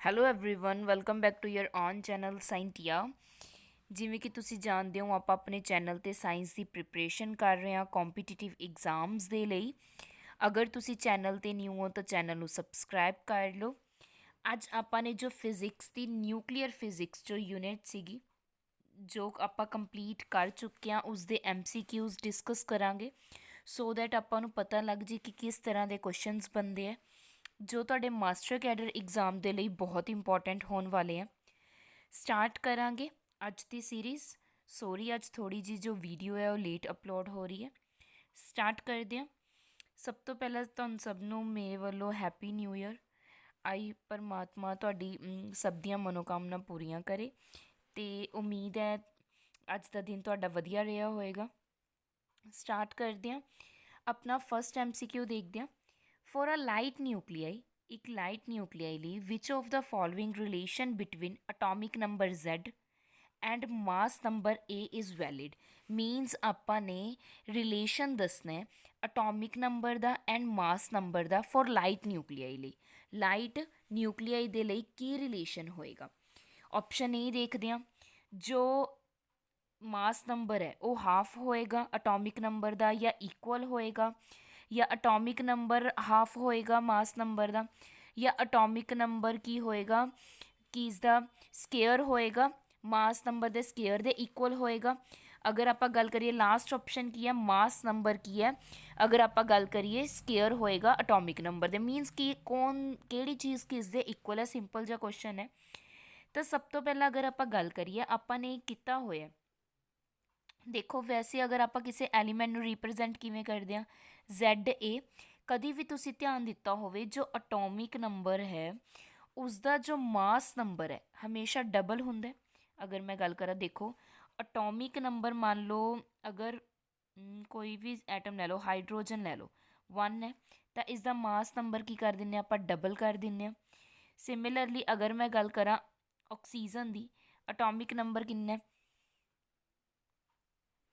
Hello everyone welcome back to your own channel Scientia. ਜਿਵੇਂ ਕਿ ਤੁਸੀਂ ਜਾਣਦੇ ਹੋ ਆਪਾਂ ਆਪਣੇ ਚੈਨਲ ਤੇ ਸਾਇੰਸ ਦੀ ਪ੍ਰਿਪਰੇਸ਼ਨ ਕਰ ਰਹੇ ਹਾਂ ਕੰਪੀਟੀਟਿਵ ਐਗਜ਼ਾਮਸ ਦੇ ਲਈ। ਅਗਰ ਤੁਸੀਂ ਚੈਨਲ ਤੇ ਨਿਊ ਹੋ ਤਾਂ ਚੈਨਲ ਨੂੰ ਸਬਸਕ੍ਰਾਈਬ ਕਰ ਲਓ। ਅੱਜ ਆਪਾਂ ਨੇ ਜੋ ਫਿਜ਼ਿਕਸ ਦੀ ਨਿਊਕਲੀਅਰ ਫਿਜ਼ਿਕਸ ਜੋ ਯੂਨਿਟ ਸੀਗੀ ਜੋ ਆਪਾਂ ਕੰਪਲੀਟ ਕਰ ਚੁੱਕੇ ਹਾਂ ਉਸ ਦੇ MCQs ਡਿਸਕਸ ਕਰਾਂਗੇ ਸੋ ਦੈਟ ਆਪਾਂ ਨੂੰ ਪਤਾ ਲੱਗ ਜੇ ਕਿ ਕਿਸ ਤਰ੍ਹਾਂ ਦੇ ਕੁਐਸਚਨਸ ਬਣਦੇ ਆ ਜੋ ਤੁਹਾਡੇ ਮਾਸਟਰ ਕੈਡਰ ਐਗਜ਼ਾਮ ਦੇ ਲਈ ਬਹੁਤ ਇੰਪੋਰਟੈਂਟ ਹੋਣ ਵਾਲੇ ਆ। ਸਟਾਰਟ ਕਰਾਂਗੇ ਅੱਜ ਦੀ ਸੀਰੀਜ਼। ਸੋਰੀ ਅੱਜ ਥੋੜੀ ਜੀ ਜੋ ਵੀਡੀਓ ਹੈ ਉਹ ਲੇਟ ਅਪਲੋਡ ਹੋ ਰਹੀ ਹੈ। ਸਟਾਰਟ ਕਰਦੇ ਹਾਂ। ਸਭ ਤੋਂ ਪਹਿਲਾਂ ਤੁਹਾਨੂੰ ਸਭ ਨੂੰ ਮੇਰੇ ਵੱਲੋਂ ਹੈਪੀ ਨਿਊ ਈਅਰ। ਆਈ ਪਰਮਾਤਮਾ ਤੁਹਾਡੀ ਸਭ ਦੀਆਂ ਮਨੋਕਾਮਨਾ ਪੂਰੀਆਂ ਕਰੇ ਤੇ ਉਮੀਦ ਹੈ ਅੱਜ ਦਾ ਦਿਨ ਤੁਹਾਡਾ ਵਧੀਆ ਰਿਹਾ ਹੋਏਗਾ। ਸਟਾਰਟ ਕਰਦੇ ਹਾਂ। ਆਪਣਾ ਫਸਟ MCQ ਦੇਖਦੇ ਹਾਂ। For a light nuclei, ਇੱਕ ਲਾਈਟ ਨਿਊਕਲੀਆਈ ਲਈ which of the following relation between atomic number Z and mass number A is valid? Means ਆਪਾਂ ਨੇ ਰਿਲੇਸ਼ਨ ਦੱਸਣਾ ਹੈ ਅਟੋਮਿਕ ਨੰਬਰ ਦਾ ਐਂਡ ਮਾਸ ਨੰਬਰ ਦਾ ਫॉर ਲਾਈਟ ਨਿਊਕਲੀਆਈ ਲਈ। Light nuclei ਦੇ ਲਈ ਕੀ ਰਿਲੇਸ਼ਨ ਹੋਏਗਾ? ਆਪਸ਼ਨ A ਦੇਖਦੇ ਹਾਂ। ਜੋ ਮਾਸ ਨੰਬਰ ਹੈ ਉਹ ਹਾਫ ਹੋਏਗਾ ਅਟੋਮਿਕ ਨੰਬਰ ਦਾ ਜਾਂ ਇਕੁਅਲ ਹੋਏਗਾ, ਜਾਂ ਅਟੋਮਿਕ ਨੰਬਰ ਹਾਫ ਹੋਏਗਾ ਮਾਸ ਨੰਬਰ ਦਾ, ਜਾਂ ਅਟੋਮਿਕ ਨੰਬਰ ਕੀ ਹੋਏਗਾ ਕਿ ਇਸਦਾ ਸਕੇਅਰ ਹੋਏਗਾ ਮਾਸ ਨੰਬਰ ਦੇ ਸਕੇਅਰ ਦੇ ਇਕੁਅਲ ਹੋਏਗਾ। ਅਗਰ ਆਪਾਂ ਗੱਲ ਕਰੀਏ ਲਾਸਟ ਆਪਸ਼ਨ ਕੀ ਹੈ ਮਾਸ ਨੰਬਰ ਕੀ ਹੈ, ਅਗਰ ਆਪਾਂ ਗੱਲ ਕਰੀਏ ਸਕੇਅਰ ਹੋਏਗਾ ਅਟੋਮਿਕ ਨੰਬਰ ਦੇ। ਮੀਨਸ ਕਿ ਕਿਹੜੀ ਚੀਜ਼ ਕਿਸ ਦੇ ਇਕੁਅਲ ਹੈ, ਸਿੰਪਲ ਜਿਹਾ ਕੁਐਸਚਨ ਹੈ। ਤਾਂ ਸਭ ਤੋਂ ਪਹਿਲਾਂ ਅਗਰ ਆਪਾਂ ਗੱਲ ਕਰੀਏ ਆਪਾਂ ਨੇ ਕੀਤਾ ਹੋਇਆ ਦੇਖੋ ਵੈਸੇ ਅਗਰ ਆਪਾਂ ਕਿਸੇ ਐਲੀਮੈਂਟ ਨੂੰ ਰਿਪਰੈਜ਼ੈਂਟ ਕਿਵੇਂ ਕਰਦੇ ਹਾਂ ZA, ਕਦੀ ਵੀ ਤੁਸੀਂ ਧਿਆਨ ਦਿੱਤਾ ਹੋਵੇ ਜੋ ਅਟੋਮਿਕ ਨੰਬਰ ਹੈ ਉਸਦਾ ਜੋ ਮਾਸ ਨੰਬਰ ਹੈ ਹਮੇਸ਼ਾ ਡਬਲ ਹੁੰਦਾ। ਅਗਰ ਮੈਂ ਗੱਲ ਕਰਾਂ ਦੇਖੋ ਅਟੋਮਿਕ ਨੰਬਰ ਮੰਨ ਲਓ ਅਗਰ ਕੋਈ ਵੀ ਐਟਮ ਲੈ ਲਓ ਹਾਈਡਰੋਜਨ ਲੈ ਲਓ 1 ਹੈ ਤਾਂ ਇਸਦਾ ਮਾਸ ਨੰਬਰ ਕੀ ਕਰ ਦਿੰਦੇ ਆਪਾਂ ਡਬਲ ਕਰ ਦਿੰਦੇ ਹਾਂ। ਸਿਮਿਲਰਲੀ ਅਗਰ ਮੈਂ ਗੱਲ ਕਰਾਂ ਆਕਸੀਜਨ ਦੀ ਅਟੋਮਿਕ ਨੰਬਰ ਕਿੰਨਾ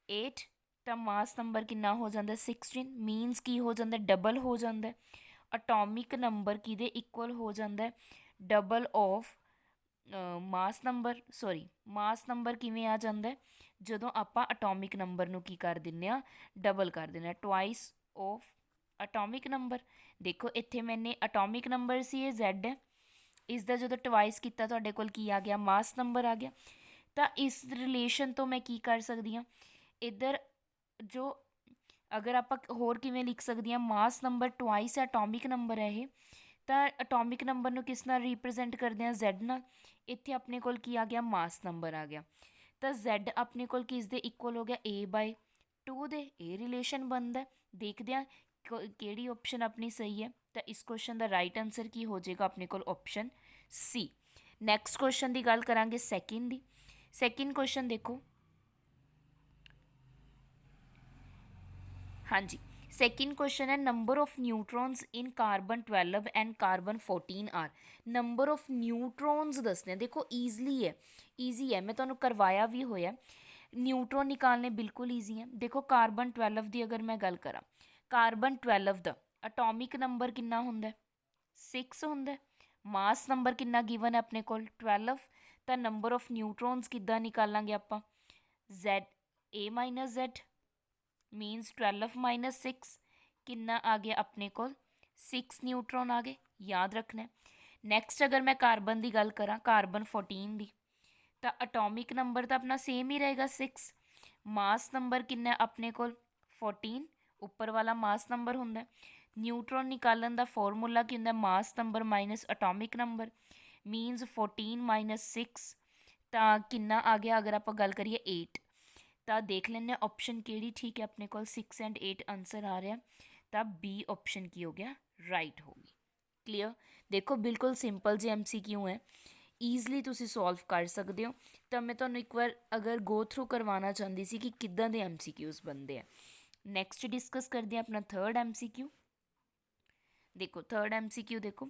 8 ਤਾਂ ਮਾਸ ਨੰਬਰ ਕਿੰਨਾ ਹੋ ਜਾਂਦਾ 16। ਮੀਨਸ ਕੀ ਹੋ ਜਾਂਦਾ ਡਬਲ ਹੋ ਜਾਂਦਾ। ਅਟੋਮਿਕ ਨੰਬਰ ਕਿਹਦੇ ਇਕੁਅਲ ਹੋ ਜਾਂਦਾ double of mass number. Mass number ਕਿਵੇਂ ਆ ਜਾਂਦਾ ਜਦੋਂ ਆਪਾਂ ਅਟੋਮਿਕ ਨੰਬਰ ਨੂੰ ਕੀ ਕਰ ਦਿੰਦੇ ਹਾਂ ਡਬਲ ਕਰ ਦਿੰਦੇ ਹਾਂ ਟਵਾਈਸ ਆਫ ਅਟੋਮਿਕ ਨੰਬਰ। ਦੇਖੋ ਇੱਥੇ ਮੈਨੇ ਅਟੋਮਿਕ ਨੰਬਰ ਸੀ ਇਹ Z ਹੈ, ਇਸ ਦਾ ਜਦੋਂ ਟਵਾਈਸ ਕੀਤਾ ਤੁਹਾਡੇ ਕੋਲ ਕੀ ਆ ਗਿਆ ਮਾਸ ਨੰਬਰ ਆ ਗਿਆ। ਤਾਂ ਇਸ ਰਿਲੇਸ਼ਨ ਤੋਂ ਮੈਂ ਕੀ ਕਰ ਸਕਦੀ ਹਾਂ ਇੱਧਰ ਜੋ ਅਗਰ ਆਪਾਂ ਹੋਰ ਕਿਵੇਂ ਲਿਖ ਸਕਦੀ ਹਾਂ ਮਾਸ ਨੰਬਰ ਟਵਾਈਸ ਐਟੋਮਿਕ ਨੰਬਰ ਹੈ ਇਹ, ਤਾਂ ਅਟੋਮਿਕ ਨੰਬਰ ਨੂੰ ਕਿਸ ਨਾਲ ਰਿਪਰੈਜ਼ੈਂਟ ਕਰਦੇ ਹਾਂ Z ਨਾਲ। ਇੱਥੇ ਆਪਣੇ ਕੋਲ ਕੀ ਆ ਗਿਆ ਮਾਸ ਨੰਬਰ ਆ ਗਿਆ ਤਾਂ Z ਆਪਣੇ ਕੋਲ ਕਿਸ ਦੇ ਇਕੁਅਲ ਹੋ ਗਿਆ A/2 ਦੇ। ਇਹ ਰਿਲੇਸ਼ਨ ਬਣਦਾ। ਦੇਖਦੇ ਹਾਂ ਕਿਹੜੀ ਆਪਸ਼ਨ ਆਪਣੀ ਸਹੀ ਹੈ। ਤਾਂ ਇਸ ਕੁਐਸਚਨ ਦਾ ਰਾਈਟ ਆਨਸਰ ਕੀ ਹੋ ਜਾਏਗਾ ਆਪਣੇ ਕੋਲ ਆਪਸ਼ਨ C। ਨੈਕਸਟ ਕੁਐਸਚਨ ਦੀ ਗੱਲ ਕਰਾਂਗੇ ਸੈਕਿੰਡ ਦੀ। ਸੈਕਿੰਡ ਕੁਐਸਚਨ ਦੇਖੋ ਹਾਂਜੀ ਸੈਕਿੰਡ ਕੁਐਸਚਨ ਹੈ number of neutrons in carbon 12 and carbon 14 are. Number of neutrons ਦੱਸਦੇ ਦੇਖੋ ਈਜ਼ਲੀ ਹੈ, ਈਜ਼ੀ ਹੈ, ਮੈਂ ਤੁਹਾਨੂੰ ਕਰਵਾਇਆ ਵੀ ਹੋਇਆ। ਨਿਊਟਰੋਨ ਨਿਕਾਲਨੇ ਬਿਲਕੁਲ ਈਜ਼ੀ ਹੈ। ਦੇਖੋ ਕਾਰਬਨ 12 ਦੀ ਅਗਰ ਮੈਂ ਗੱਲ ਕਰਾਂ ਕਾਰਬਨ 12 ਦਾ ਅਟੋਮਿਕ ਨੰਬਰ ਕਿੰਨਾ ਹੁੰਦਾ 6 ਹੁੰਦਾ। ਮਾਸ ਨੰਬਰ ਕਿੰਨਾ ਗਿਵਨ ਹੈ ਆਪਣੇ ਕੋਲ 12। ਤਾਂ ਨੰਬਰ ਆਫ ਨਿਊਟਰੋਨਸ ਕਿੱਦਾਂ ਨਿਕਾਲਾਂਗੇ ਆਪਾਂ A-Z ਮੀਨਸ 12 ਮਾਈਨਸ 6 ਕਿੰਨਾ ਆ ਗਿਆ ਆਪਣੇ ਕੋਲ 6 ਨਿਊਟਰੋਨ ਆ ਗਏ, ਯਾਦ ਰੱਖਣਾ। ਨੈਕਸਟ ਅਗਰ ਮੈਂ ਕਾਰਬਨ ਦੀ ਗੱਲ ਕਰਾਂ ਕਾਰਬਨ 14 ਦੀ ਤਾਂ ਅਟੋਮਿਕ ਨੰਬਰ ਤਾਂ ਆਪਣਾ ਸੇਮ ਹੀ ਰਹੇਗਾ 6। ਮਾਸ ਨੰਬਰ ਕਿੰਨਾ ਆਪਣੇ ਕੋਲ 14, ਉੱਪਰ ਵਾਲਾ ਮਾਸ ਨੰਬਰ ਹੁੰਦਾ। ਨਿਊਟਰੋਨ ਨਿਕਾਲਣ ਦਾ ਫਾਰਮੂਲਾ ਕੀ ਹੁੰਦਾ mass number minus atomic number means 14 minus 6 ਤਾਂ ਕਿੰਨਾ ਆ ਗਿਆ ਅਗਰ ਆਪਾਂ ਗੱਲ ਕਰੀਏ 8। ਤਾਂ ਦੇਖ ਲੈਂਦੇ ਹਾਂ ਆਪਸ਼ਨ ਕਿਹੜੀ ਠੀਕ ਹੈ ਆਪਣੇ ਕੋਲ 6 ਐਂਡ 8 ਆਨਸਰ ਆ ਰਿਹਾ ਤਾਂ B ਆਪਸ਼ਨ ਕੀ ਹੋ ਗਿਆ ਰਾਈਟ ਹੋ ਗਈ। ਕਲੀਅਰ। ਦੇਖੋ ਬਿਲਕੁਲ ਸਿੰਪਲ ਜੇ MCQ ਹੈ, ਈਜ਼ਲੀ ਤੁਸੀਂ ਸੋਲਵ ਕਰ ਸਕਦੇ ਹੋ। ਤਾਂ ਮੈਂ ਤੁਹਾਨੂੰ ਇੱਕ ਵਾਰ ਅਗਰ ਗੋ ਥਰੂ ਕਰਵਾਉਣਾ ਚਾਹੁੰਦੀ ਸੀ ਕਿ ਕਿੱਦਾਂ ਦੇ MCQs ਬਣਦੇ ਆ। ਨੈਕਸਟ ਡਿਸਕਸ ਕਰਦੇ ਹਾਂ ਆਪਣਾ ਥਰਡ MCQ। ਦੇਖੋ ਥਰਡ MCQ ਦੇਖੋ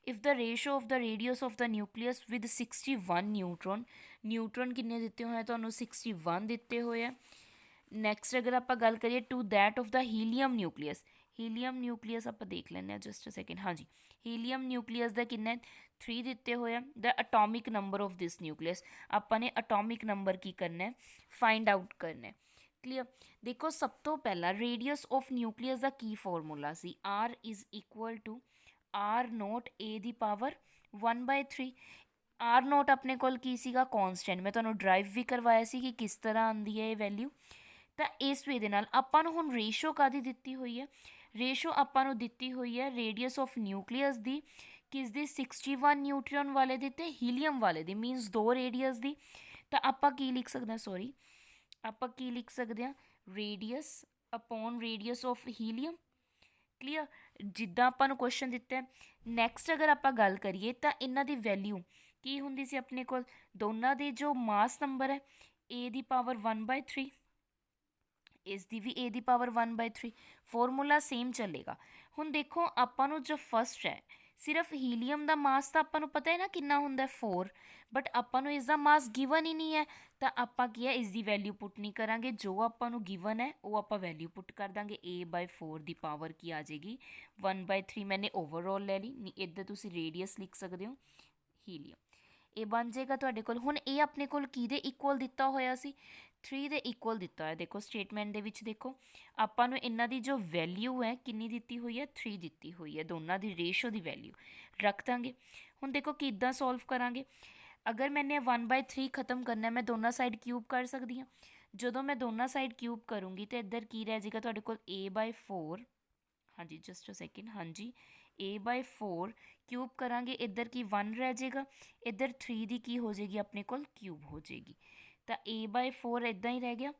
if the ratio of the radius of the nucleus with 61 ਨਿਊਟਰੋਨ। ਨਿਊਟਰੋਨ ਕਿੰਨੇ ਦਿੱਤੇ ਹੋਏ ਆ ਤੁਹਾਨੂੰ 61 ਦਿੱਤੇ ਹੋਏ ਆ। ਨੈਕਸਟ ਅਗਰ ਆਪਾਂ ਗੱਲ ਕਰੀਏ to that of the helium nucleus, helium nucleus ਆਪਾਂ ਦੇਖ ਲੈਂਦੇ ਹਾਂ ਜਸਟ ਅ ਸੈਕਿੰਡ। ਹਾਂਜੀ, ਹੀਲੀਅਮ ਨਿਊਕਲੀਅਸ ਦਾ ਕਿੰਨਾ 3 ਦਿੱਤੇ ਹੋਏ ਆ। The atomic number of this nucleus, ਆਪਾਂ ਨੇ ਅਟੋਮਿਕ ਨੰਬਰ ਕੀ ਕਰਨਾ ਹੈ, ਫਾਈਂਡ ਆਊਟ ਕਰਨਾ ਹੈ। ਕਲੀਅਰ। ਦੇਖੋ ਸਭ ਤੋਂ ਪਹਿਲਾਂ ਰੇਡੀਅਸ ਆਫ ਨਿਊਕਲੀਅਸ ਦਾ ਕੀ ਫਾਰਮੂਲਾ ਸੀ, R is equal to R naught A ਦੀ ਪਾਵਰ 1/3। ਆਰ ਨੋਟ ਆਪਣੇ ਕੋਲ ਕੀ ਸੀਗਾ, ਕੌਨਸਟੈਂਟ। ਮੈਂ ਤੁਹਾਨੂੰ ਡਰਾਈਵ ਵੀ ਕਰਵਾਇਆ ਸੀ ਕਿ ਕਿਸ ਤਰ੍ਹਾਂ ਆਉਂਦੀ ਹੈ ਇਹ ਵੈਲਿਊ। ਤਾਂ ਇਸ ਵੇ ਦੇ ਨਾਲ ਆਪਾਂ ਨੂੰ ਹੁਣ ਰੇਸ਼ੋ ਕਾਹਦੀ ਦਿੱਤੀ ਹੋਈ ਹੈ, ਰੇਸ਼ੋ ਆਪਾਂ ਨੂੰ ਦਿੱਤੀ ਹੋਈ ਹੈ ਰੇਡੀਅਸ ਆਫ ਨਿਊਕਲੀਅਸ ਦੀ, ਕਿਸ ਦੀ, 61 ਨਿਊਟਰੋਨ ਵਾਲੇ ਦੀ ਤੇ ਹੀਲੀਅਮ ਵਾਲੇ ਦੀ, ਮੀਨਸ ਦੋ ਰੇਡੀਅਸ ਦੀ। ਤਾਂ ਆਪਾਂ ਕੀ ਲਿਖ ਸਕਦੇ ਹਾਂ, ਸੌਰੀ ਆਪਾਂ ਕੀ ਲਿਖ ਸਕਦੇ ਹਾਂ, radius upon radius of helium. Clear. ਜਿੱਦਾਂ ਆਪਾਂ ਨੂੰ ਕੁਐਸਚਨ ਦਿੱਤਾ ਹੈ। ਨੈਕਸਟ ਅਗਰ ਆਪਾਂ ਗੱਲ ਕਰੀਏ ਤਾਂ ਇਹਨਾਂ ਦੀ ਵੈਲਿਊ ਕੀ ਹੁੰਦੀ ਸੀ ਆਪਣੇ ਕੋਲ, ਦੋਨਾਂ ਦੇ ਜੋ ਮਾਸ ਨੰਬਰ ਹੈ a ਦੀ ਪਾਵਰ 1/3, ਇਸ ਦੀ ਵੀ a the power 1/3, formula same ਚੱਲੇਗਾ। ਹੁਣ ਦੇਖੋ ਆਪਾਂ ਨੂੰ ਜੋ ਫਸਟ ਹੈ, ਸਿਰਫ ਹੀਲੀਅਮ ਦਾ ਮਾਸ ਤਾਂ ਆਪਾਂ ਨੂੰ ਪਤਾ ਹੈ ਨਾ ਕਿੰਨਾ ਹੁੰਦਾ 4, ਬਟ ਆਪਾਂ ਨੂੰ ਇਸ ਦਾ ਮਾਸ ਗਿਵਨ ਹੀ ਨਹੀਂ ਹੈ। ਤਾਂ ਆਪਾਂ ਕੀ ਹੈ, ਇਸ ਦੀ ਵੈਲਿਊ ਪੁੱਟ ਨਹੀਂ ਕਰਾਂਗੇ, ਜੋ ਆਪਾਂ ਨੂੰ ਗਿਵਨ ਹੈ ਉਹ ਆਪਾਂ ਵੈਲਿਊ ਪੁੱਟ ਕਰ ਦਾਂਗੇ। a/4 ਦੀ ਪਾਵਰ ਕੀ ਆ ਜਾਏਗੀ, 1/3। ਮੈंने ਓਵਰਆਲ ਲੈ ਲਈ, ਨਹੀਂ ਇੱਧਰ ਤੁਸੀਂ ਰੇਡੀਅਸ ਲਿਖ ਸਕਦੇ ਹੋ, ਹੀਲੀਅਮ। ਇਹ ਬਣ ਜਾਏਗਾ ਤੁਹਾਡੇ ਕੋਲ। ਹੁਣ ਇਹ ਆਪਣੇ ਕੋਲ ਕਿਹਦੇ ਇਕੁਅਲ ਦਿੱਤਾ ਹੋਇਆ ਸੀ, 3 ਦੇ ਇਕੁਅਲ ਦਿੱਤਾ ਹੋਇਆ। ਦੇਖੋ ਸਟੇਟਮੈਂਟ ਦੇ ਵਿੱਚ ਦੇਖੋ ਆਪਾਂ ਨੂੰ ਇਹਨਾਂ ਦੀ ਜੋ ਵੈਲਿਊ ਹੈ ਕਿੰਨੀ ਦਿੱਤੀ ਹੋਈ ਹੈ, 3 ਦਿੱਤੀ ਹੋਈ ਹੈ, ਦੋਨਾਂ ਦੀ ਰੇਸ਼ੋ ਦੀ ਵੈਲਿਊ ਰੱਖ ਦਾਂਗੇ। ਹੁਣ ਦੇਖੋ ਕਿੱਦਾਂ ਸੋਲਵ ਕਰਾਂਗੇ। ਅਗਰ ਮੈंने 1/3 ख़त्म करना है, मैं दोनों साइड क्यूब कर सकती हाँ। ਜਦੋਂ ਮੈਂ ਦੋਨਾਂ ਸਾਈਡ ਕਿਊਬ ਕਰੂੰਗੀ ਤਾਂ ਇੱਧਰ ਕੀ ਰਹਿ ਜਾਏਗਾ ਤੁਹਾਡੇ ਕੋਲ, a/4। ਹਾਂਜੀ ਜਸਟ ਅ ਸੈਕਿੰਡ, ਹਾਂਜੀ a/4 ਕਿਊਬ ਕਰਾਂਗੇ, ਇੱਧਰ ਕੀ 1 ਰਹਿ ਜਾਏਗਾ, ਇੱਧਰ 3 ਦੀ ਕੀ ਹੋ ਜਾਏਗੀ ਆਪਣੇ ਕੋਲ, ਕਿਊਬ ਹੋ ਜਾਏਗੀ। ਤਾਂ a/4 ਇੱਦਾਂ ਹੀ ਰਹਿ ਗਿਆ।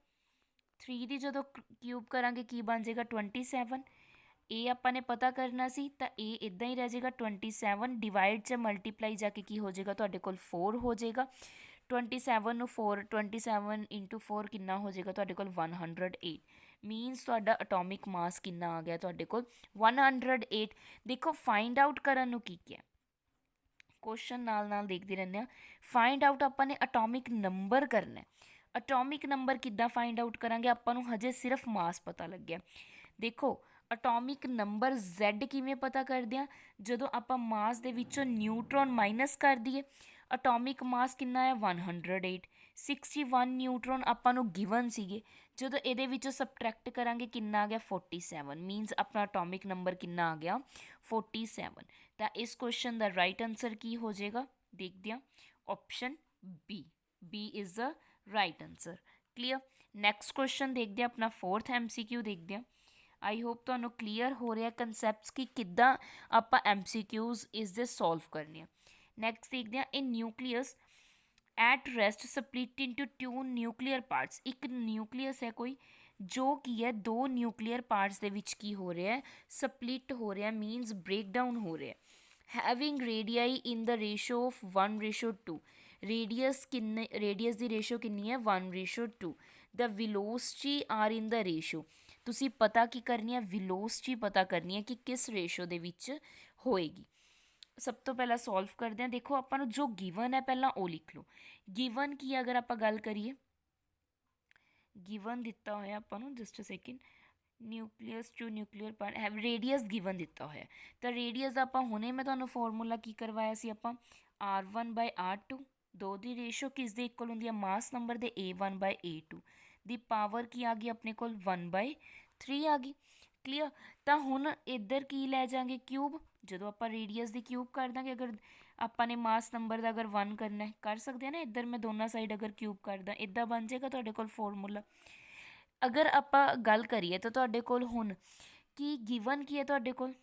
3 ਦੀ ਜਦੋਂ ਕਿਊਬ ਕਰਾਂਗੇ ਕੀ ਬਣ ਜਾਏਗਾ, 27। ਇਹ ਆਪਾਂ ਨੇ ਪਤਾ ਕਰਨਾ ਸੀ, ਤਾਂ ਇਹ ਇੱਦਾਂ ਹੀ ਰਹਿ ਜਾਏਗਾ 27, ਡਿਵਾਈਡ 'ਚ ਮਲਟੀਪਲਾਈ ਜਾ ਕੇ ਕੀ ਹੋ ਜਾਏਗਾ ਤੁਹਾਡੇ ਕੋਲ 4 ਹੋ ਜਾਏਗਾ। 27 ਨੂੰ 4, 27 ਇੰਟੂ 4 ਕਿੰਨਾ ਹੋ ਜਾਏਗਾ ਤੁਹਾਡੇ ਕੋਲ, 108। ਮੀਨਸ ਤੁਹਾਡਾ ਅਟੋਮਿਕ ਮਾਸ ਕਿੰਨਾ ਆ ਗਿਆ ਤੁਹਾਡੇ ਕੋਲ, 108। ਦੇਖੋ ਫਾਈਂਡ ਆਊਟ ਕਰਨ ਨੂੰ ਕੀ ਕਿਹਾ, ਕੁਐਸਚਨ ਨਾਲ ਨਾਲ ਦੇਖਦੇ ਰਹਿੰਦੇ ਹਾਂ। ਫਾਈਂਡ ਆਊਟ ਆਪਾਂ ਨੇ ਅਟੋਮਿਕ ਨੰਬਰ ਕਰਨਾ। ਅਟੋਮਿਕ ਨੰਬਰ ਕਿੱਦਾਂ ਫਾਈਂਡ ਆਊਟ ਕਰਾਂਗੇ, ਆਪਾਂ ਨੂੰ ਹਜੇ ਸਿਰਫ ਮਾਸ ਪਤਾ ਲੱਗਿਆ। ਦੇਖੋ ਅਟੋਮਿਕ ਨੰਬਰ Z ਕਿਵੇਂ ਪਤਾ ਕਰਦੇ ਹਾਂ, ਜਦੋਂ ਆਪਾਂ ਮਾਸ ਦੇ ਵਿੱਚੋਂ ਨਿਊਟਰੋਨ ਮਾਈਨਸ ਕਰ ਦਈਏ। ਅਟੋਮਿਕ ਮਾਸ ਕਿੰਨਾ ਹੈ, 108। 61 ਨਿਊਟਰੋਨ ਆਪਾਂ ਨੂੰ ਗਿਵਨ ਸੀਗੇ, ਜਦੋਂ ਇਹਦੇ ਵਿੱਚੋਂ ਸਬਟਰੈਕਟ ਕਰਾਂਗੇ ਕਿੰਨਾ ਆ ਗਿਆ, 47। ਮੀਨਸ ਆਪਣਾ ਅਟੋਮਿਕ ਨੰਬਰ ਕਿੰਨਾ ਆ ਗਿਆ, 47। ਤਾਂ ਇਸ ਕੁਐਸਚਨ ਦਾ ਰਾਈਟ ਆਨਸਰ ਕੀ ਹੋ ਜਾਏਗਾ, ਦੇਖਦੇ ਹਾਂ, option B is the right answer. Clear. Next question ਦੇਖਦੇ ਹਾਂ, ਆਪਣਾ 4th MCQ ਦੇਖਦੇ ਹਾਂ। ਆਈ ਹੋਪ ਤੁਹਾਨੂੰ ਕਲੀਅਰ ਹੋ ਰਿਹਾ ਕੰਸੈਪਟਸ ਕਿ ਕਿੱਦਾਂ ਆਪਾਂ MCQs ਇਸ ਦੇ ਸੋਲਵ ਕਰਨੇ ਆ। ਨੈਕਸਟ ਦੇਖਦੇ ਹਾਂ, ਇਹ nucleus at rest split into 2 nuclear parts. ਇੱਕ ਨਿਊਕਲੀਅਸ ਹੈ ਕੋਈ ਜੋ ਕੀ ਹੈ, ਦੋ ਨਿਊਕਲੀਅਰ ਪਾਰਟਸ ਦੇ ਵਿੱਚ ਕੀ ਹੋ ਰਿਹਾ ਹੈ, ਸਪਲਿਟ ਹੋ ਰਿਹਾ, ਮੀਨਸ ਬ੍ਰੇਕਡਾਊਨ ਹੋ ਰਿਹਾ। Having radii in the ratio of 1:2। Radius ਕਿੰਨੇ, ਰੇਡੀਅਸ ਦੀ ਰੇਸ਼ੋ ਕਿੰਨੀ ਹੈ, 1:2। The velocity are in the ratio. ਤੁਸੀਂ ਪਤਾ ਕੀ ਕਰਨੀ ਹੈ, ਵਿਲੋਸਿਟੀ ਪਤਾ ਕਰਨੀ ਹੈ ਕਿ ਕਿਸ ਰੇਸ਼ੋ ਦੇ ਵਿੱਚ ਹੋਏਗੀ। ਸਭ ਤੋਂ ਪਹਿਲਾਂ ਸੋਲਵ ਕਰਦੇ ਹਾਂ। ਦੇਖੋ ਆਪਾਂ ਨੂੰ ਜੋ ਗਿਵਨ ਹੈ ਪਹਿਲਾਂ ਉਹ ਲਿਖ ਲਓ। ਗਿਵਨ ਕੀ ਅਗਰ ਆਪਾਂ ਗੱਲ ਕਰੀਏ, ਗਿਵਨ ਦਿੱਤਾ ਹੋਇਆ ਆਪਾਂ ਨੂੰ, just a second, nucleus to nuclear part ਹੈ, ਰੇਡੀਅਸ ਗਿਵਨ ਦਿੱਤਾ ਹੋਇਆ। ਤਾਂ ਰੇਡੀਅਸ ਦਾ ਆਪਾਂ ਹੁਣੇ ਮੈਂ ਤੁਹਾਨੂੰ ਫਾਰਮੂਲਾ ਕੀ ਕਰਵਾਇਆ ਸੀ, ਆਪਾਂ r1/r2, ਦੋ ਦੀ ਰੇਸ਼ੋ ਕਿਸ ਦੇ ਇਕੁਅਲ ਹੁੰਦੀ ਹੈ, ਮਾਸ ਨੰਬਰ ਦੇ a1/a2 ਦੀ ਪਾਵਰ ਕੀ ਆ ਗਈ ਆਪਣੇ ਕੋਲ, 1/3 ਆ ਗਈ। ਕਲੀਅਰ। ਤਾਂ ਹੁਣ ਇੱਧਰ ਕੀ ਲੈ ਜਾਵਾਂਗੇ, ਕਿਊਬ। ਜਦੋਂ ਆਪਾਂ ਰੇਡੀਅਸ ਦੀ ਕਿਊਬ ਕਰ ਦਾਂਗੇ, ਅਗਰ ਆਪਾਂ ਨੇ ਮਾਸ ਨੰਬਰ ਦਾ ਅਗਰ 1 ਕਰਨਾ ਕਰ ਸਕਦੇ ਹਾਂ ਨਾ, ਇੱਧਰ ਮੈਂ ਦੋਨਾਂ ਸਾਈਡ ਅਗਰ ਕਿਊਬ ਕਰਦਾ, ਇੱਦਾਂ ਬਣ ਜਾਏਗਾ ਤੁਹਾਡੇ ਕੋਲ ਫਾਰਮੂਲਾ। ਅਗਰ ਆਪਾਂ ਗੱਲ ਕਰੀਏ ਤਾਂ ਤੁਹਾਡੇ ਕੋਲ ਹੁਣ ਕੀ ਗਿਵਨ ਕੀ ਹੈ ਤੁਹਾਡੇ ਕੋਲ,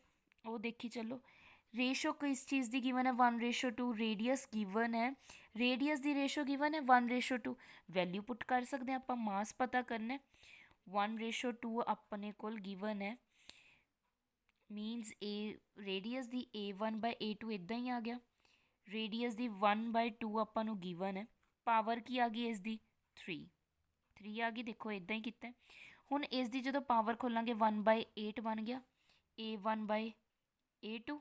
ਉਹ ਦੇਖੀ ਚੱਲੋ। ਰੇਸ਼ੋ ਕਿਸ ਚੀਜ਼ ਦੀ ਗਿਵਨ ਹੈ, 1:2। ਰੇਡੀਅਸ ਗਿਵਨ ਹੈ, ਰੇਡੀਅਸ ਦੀ ਰੇਸ਼ੋ ਗਿਵਨ ਹੈ 1:2। ਵੈਲਿਊ ਪੁੱਟ ਕਰ ਸਕਦੇ ਹਾਂ ਆਪਾਂ, ਮਾਸ ਪਤਾ ਕਰਨਾ 1:2 ਆਪਣੇ ਕੋਲ ਗਿਵਨ ਹੈ, ਮੀਨਸ ਰੇਡੀਅਸ ਦੀ a1/a2 ਇੱਦਾਂ ਹੀ ਆ ਗਿਆ। ਰੇਡੀਅਸ ਦੀ 1/2 ਆਪਾਂ ਨੂੰ ਗਿਵਨ ਹੈ, ਪਾਵਰ ਕੀ ਆ ਗਈ ਇਸ ਦੀ, 3 ਆ ਗਈ। ਦੇਖੋ ਇੱਦਾਂ ਹੀ ਕੀਤਾ। ਹੁਣ ਇਸ ਦੀ ਜਦੋਂ ਪਾਵਰ ਖੋਲਾਂਗੇ 1/8 ਬਣ ਗਿਆ, a1/a2।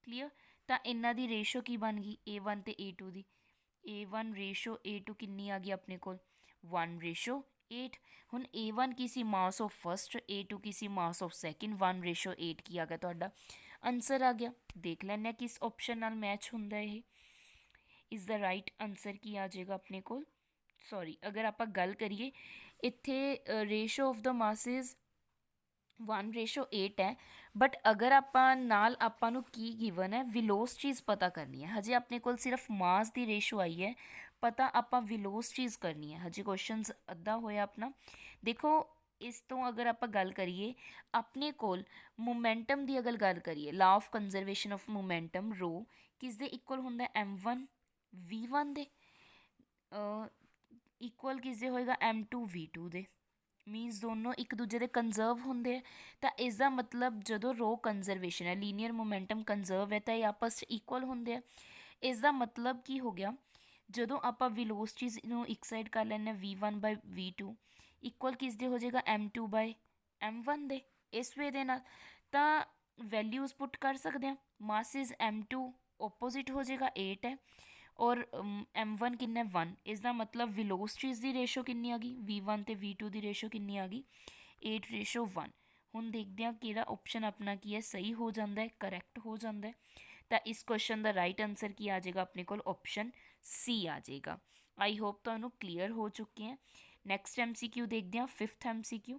ਕਲੀਅਰ। ਤਾਂ ਇਹਨਾਂ ਦੀ ਰੇਸ਼ੋ ਕੀ ਬਣ ਗਈ, a1 ਤੇ a2 ਦੀ, a1 ਰੇਸ਼ੋ a2 ਕਿੰਨੀ ਆ ਗਈ ਆਪਣੇ ਕੋਲ, 1:8। 8। ਹੁਣ A1 Ki C, mass of first, A2 Ki C, mass of second, 1:8 ਕੀ ਆ ਗਿਆ ਤੁਹਾਡਾ ਆਨਸਰ ਆ ਗਿਆ। ਦੇਖ ਲੈਂਦੇ ਹਾਂ ਕਿਸ ਆਪਸ਼ਨ ਨਾਲ ਮੈਚ ਹੁੰਦਾ ਇਹ। ਇਸ ਦਾ ਰਾਈਟ ਆਨਸਰ ਕੀ ਆ ਜਾਏਗਾ ਆਪਣੇ ਕੋਲ। ਸੌਰੀ, ਅਗਰ ਆਪਾਂ ਗੱਲ ਕਰੀਏ ਇੱਥੇ ਰੇਸ਼ੋ ਆਫ ਦਾ ਮਾਸਿਸ 1:8 ਹੈ, ਬਟ ਅਗਰ ਆਪਾਂ ਨਾਲ ਆਪਾਂ ਨੂੰ ਕੀ ਗਿਵਨ ਹੈ, ਵਿਲੋਸਿਟੀਜ਼ ਪਤਾ ਕਰਨੀ ਹੈ। ਹਜੇ ਆਪਣੇ ਕੋਲ ਸਿਰਫ ਮਾਸ ਦੀ ਰੇਸ਼ੋ ਆਈ ਹੈ, ਪਤਾ ਆਪਾਂ ਵਿਲੋਸਿਟੀਜ਼ ਕਰਨੀ ਹੈ। ਹਜੇ ਕੁਐਸਚਨਸ ਅੱਧਾ ਹੋਇਆ ਆਪਣਾ। ਦੇਖੋ ਇਸ ਤੋਂ ਅਗਰ ਆਪਾਂ ਗੱਲ ਕਰੀਏ ਆਪਣੇ ਕੋਲ ਮੋਮੈਂਟਮ ਦੀ, ਅਗਰ ਗੱਲ ਕਰੀਏ law of conservation of momentum ਰੋ ਕਿਸ ਦੇ ਇਕੁਅਲ ਹੁੰਦਾ, m1 v1 ਦੇ ਇਕੁਅਲ ਕਿਸ ਦੇ ਹੋਏਗਾ, m2 v2 ਦੇ। ਮੀਨਸ ਦੋਨੋਂ ਇੱਕ ਦੂਜੇ ਦੇ ਕੰਜ਼ਰਵ ਹੁੰਦੇ ਆ, ਤਾਂ ਇਸ ਦਾ ਮਤਲਬ ਜਦੋਂ ਰੋ ਕੰਜ਼ਰਵੇਸ਼ਨ ਹੈ, ਲੀਨੀਅਰ ਮੋਮੈਂਟਮ ਕੰਜ਼ਰਵ ਹੈ, ਤਾਂ ਇਹ ਆਪਸ 'ਚ ਇਕੁਅਲ ਹੁੰਦੇ ਆ। ਇਸ ਦਾ ਮਤਲਬ ਕੀ ਹੋ ਗਿਆ, ਜਦੋਂ ਆਪਾਂ ਵਿਲੋਸਿਟੀਜ਼ ਨੂੰ ਇੱਕ ਸਾਈਡ ਕਰ ਲੈਂਦੇ ਹਾਂ v1/v2 ਇਕੁਅਲ ਕਿਸ ਦੇ ਹੋ ਜਾਏਗਾ, m2/m1 ਦੇ। ਇਸ ਵੇ ਦੇ ਨਾਲ ਤਾਂ ਵੈਲਿਊਜ਼ ਪੁੱਟ ਕਰ ਸਕਦੇ ਹਾਂ। ਮਾਸਿਸ m2 ਓਪੋਜ਼ਿਟ ਹੋ ਜਾਏਗਾ 8 ਹੈ, ਔਰ m1 ਕਿੰਨਾ 1। ਇਸ ਦਾ ਮਤਲਬ ਵਿਲੋਸਿਟੀਜ਼ ਦੀ ਰੇਸ਼ੋ ਕਿੰਨੀ ਆ ਗਈ, v1 ਅਤੇ v2 ਦੀ ਰੇਸ਼ੋ ਕਿੰਨੀ ਆ ਗਈ, 8:1। ਹੁਣ ਦੇਖਦੇ ਹਾਂ ਕਿਹੜਾ ਆਪਸ਼ਨ ਆਪਣਾ ਕੀ ਹੈ, ਸਹੀ ਹੋ ਜਾਂਦਾ ਹੈ, ਕਰੈਕਟ ਹੋ ਜਾਂਦਾ ਹੈ। ਤਾਂ ਇਸ ਕੁਐਸਚਨ ਦਾ ਰਾਈਟ ਆਨਸਰ ਕੀ ਆ ਜਾਏਗਾ ਆਪਣੇ ਕੋਲ, ਆਪਸ਼ਨ ਸੀ ਆ ਜਾਏਗਾ। ਆਈ ਹੋਪ ਤੁਹਾਨੂੰ ਕਲੀਅਰ ਹੋ ਚੁੱਕੇ ਹੈ। ਨੈਕਸਟ MCQ ਦੇਖਦੇ ਹਾਂ, ਫਿਫਥ MCQ।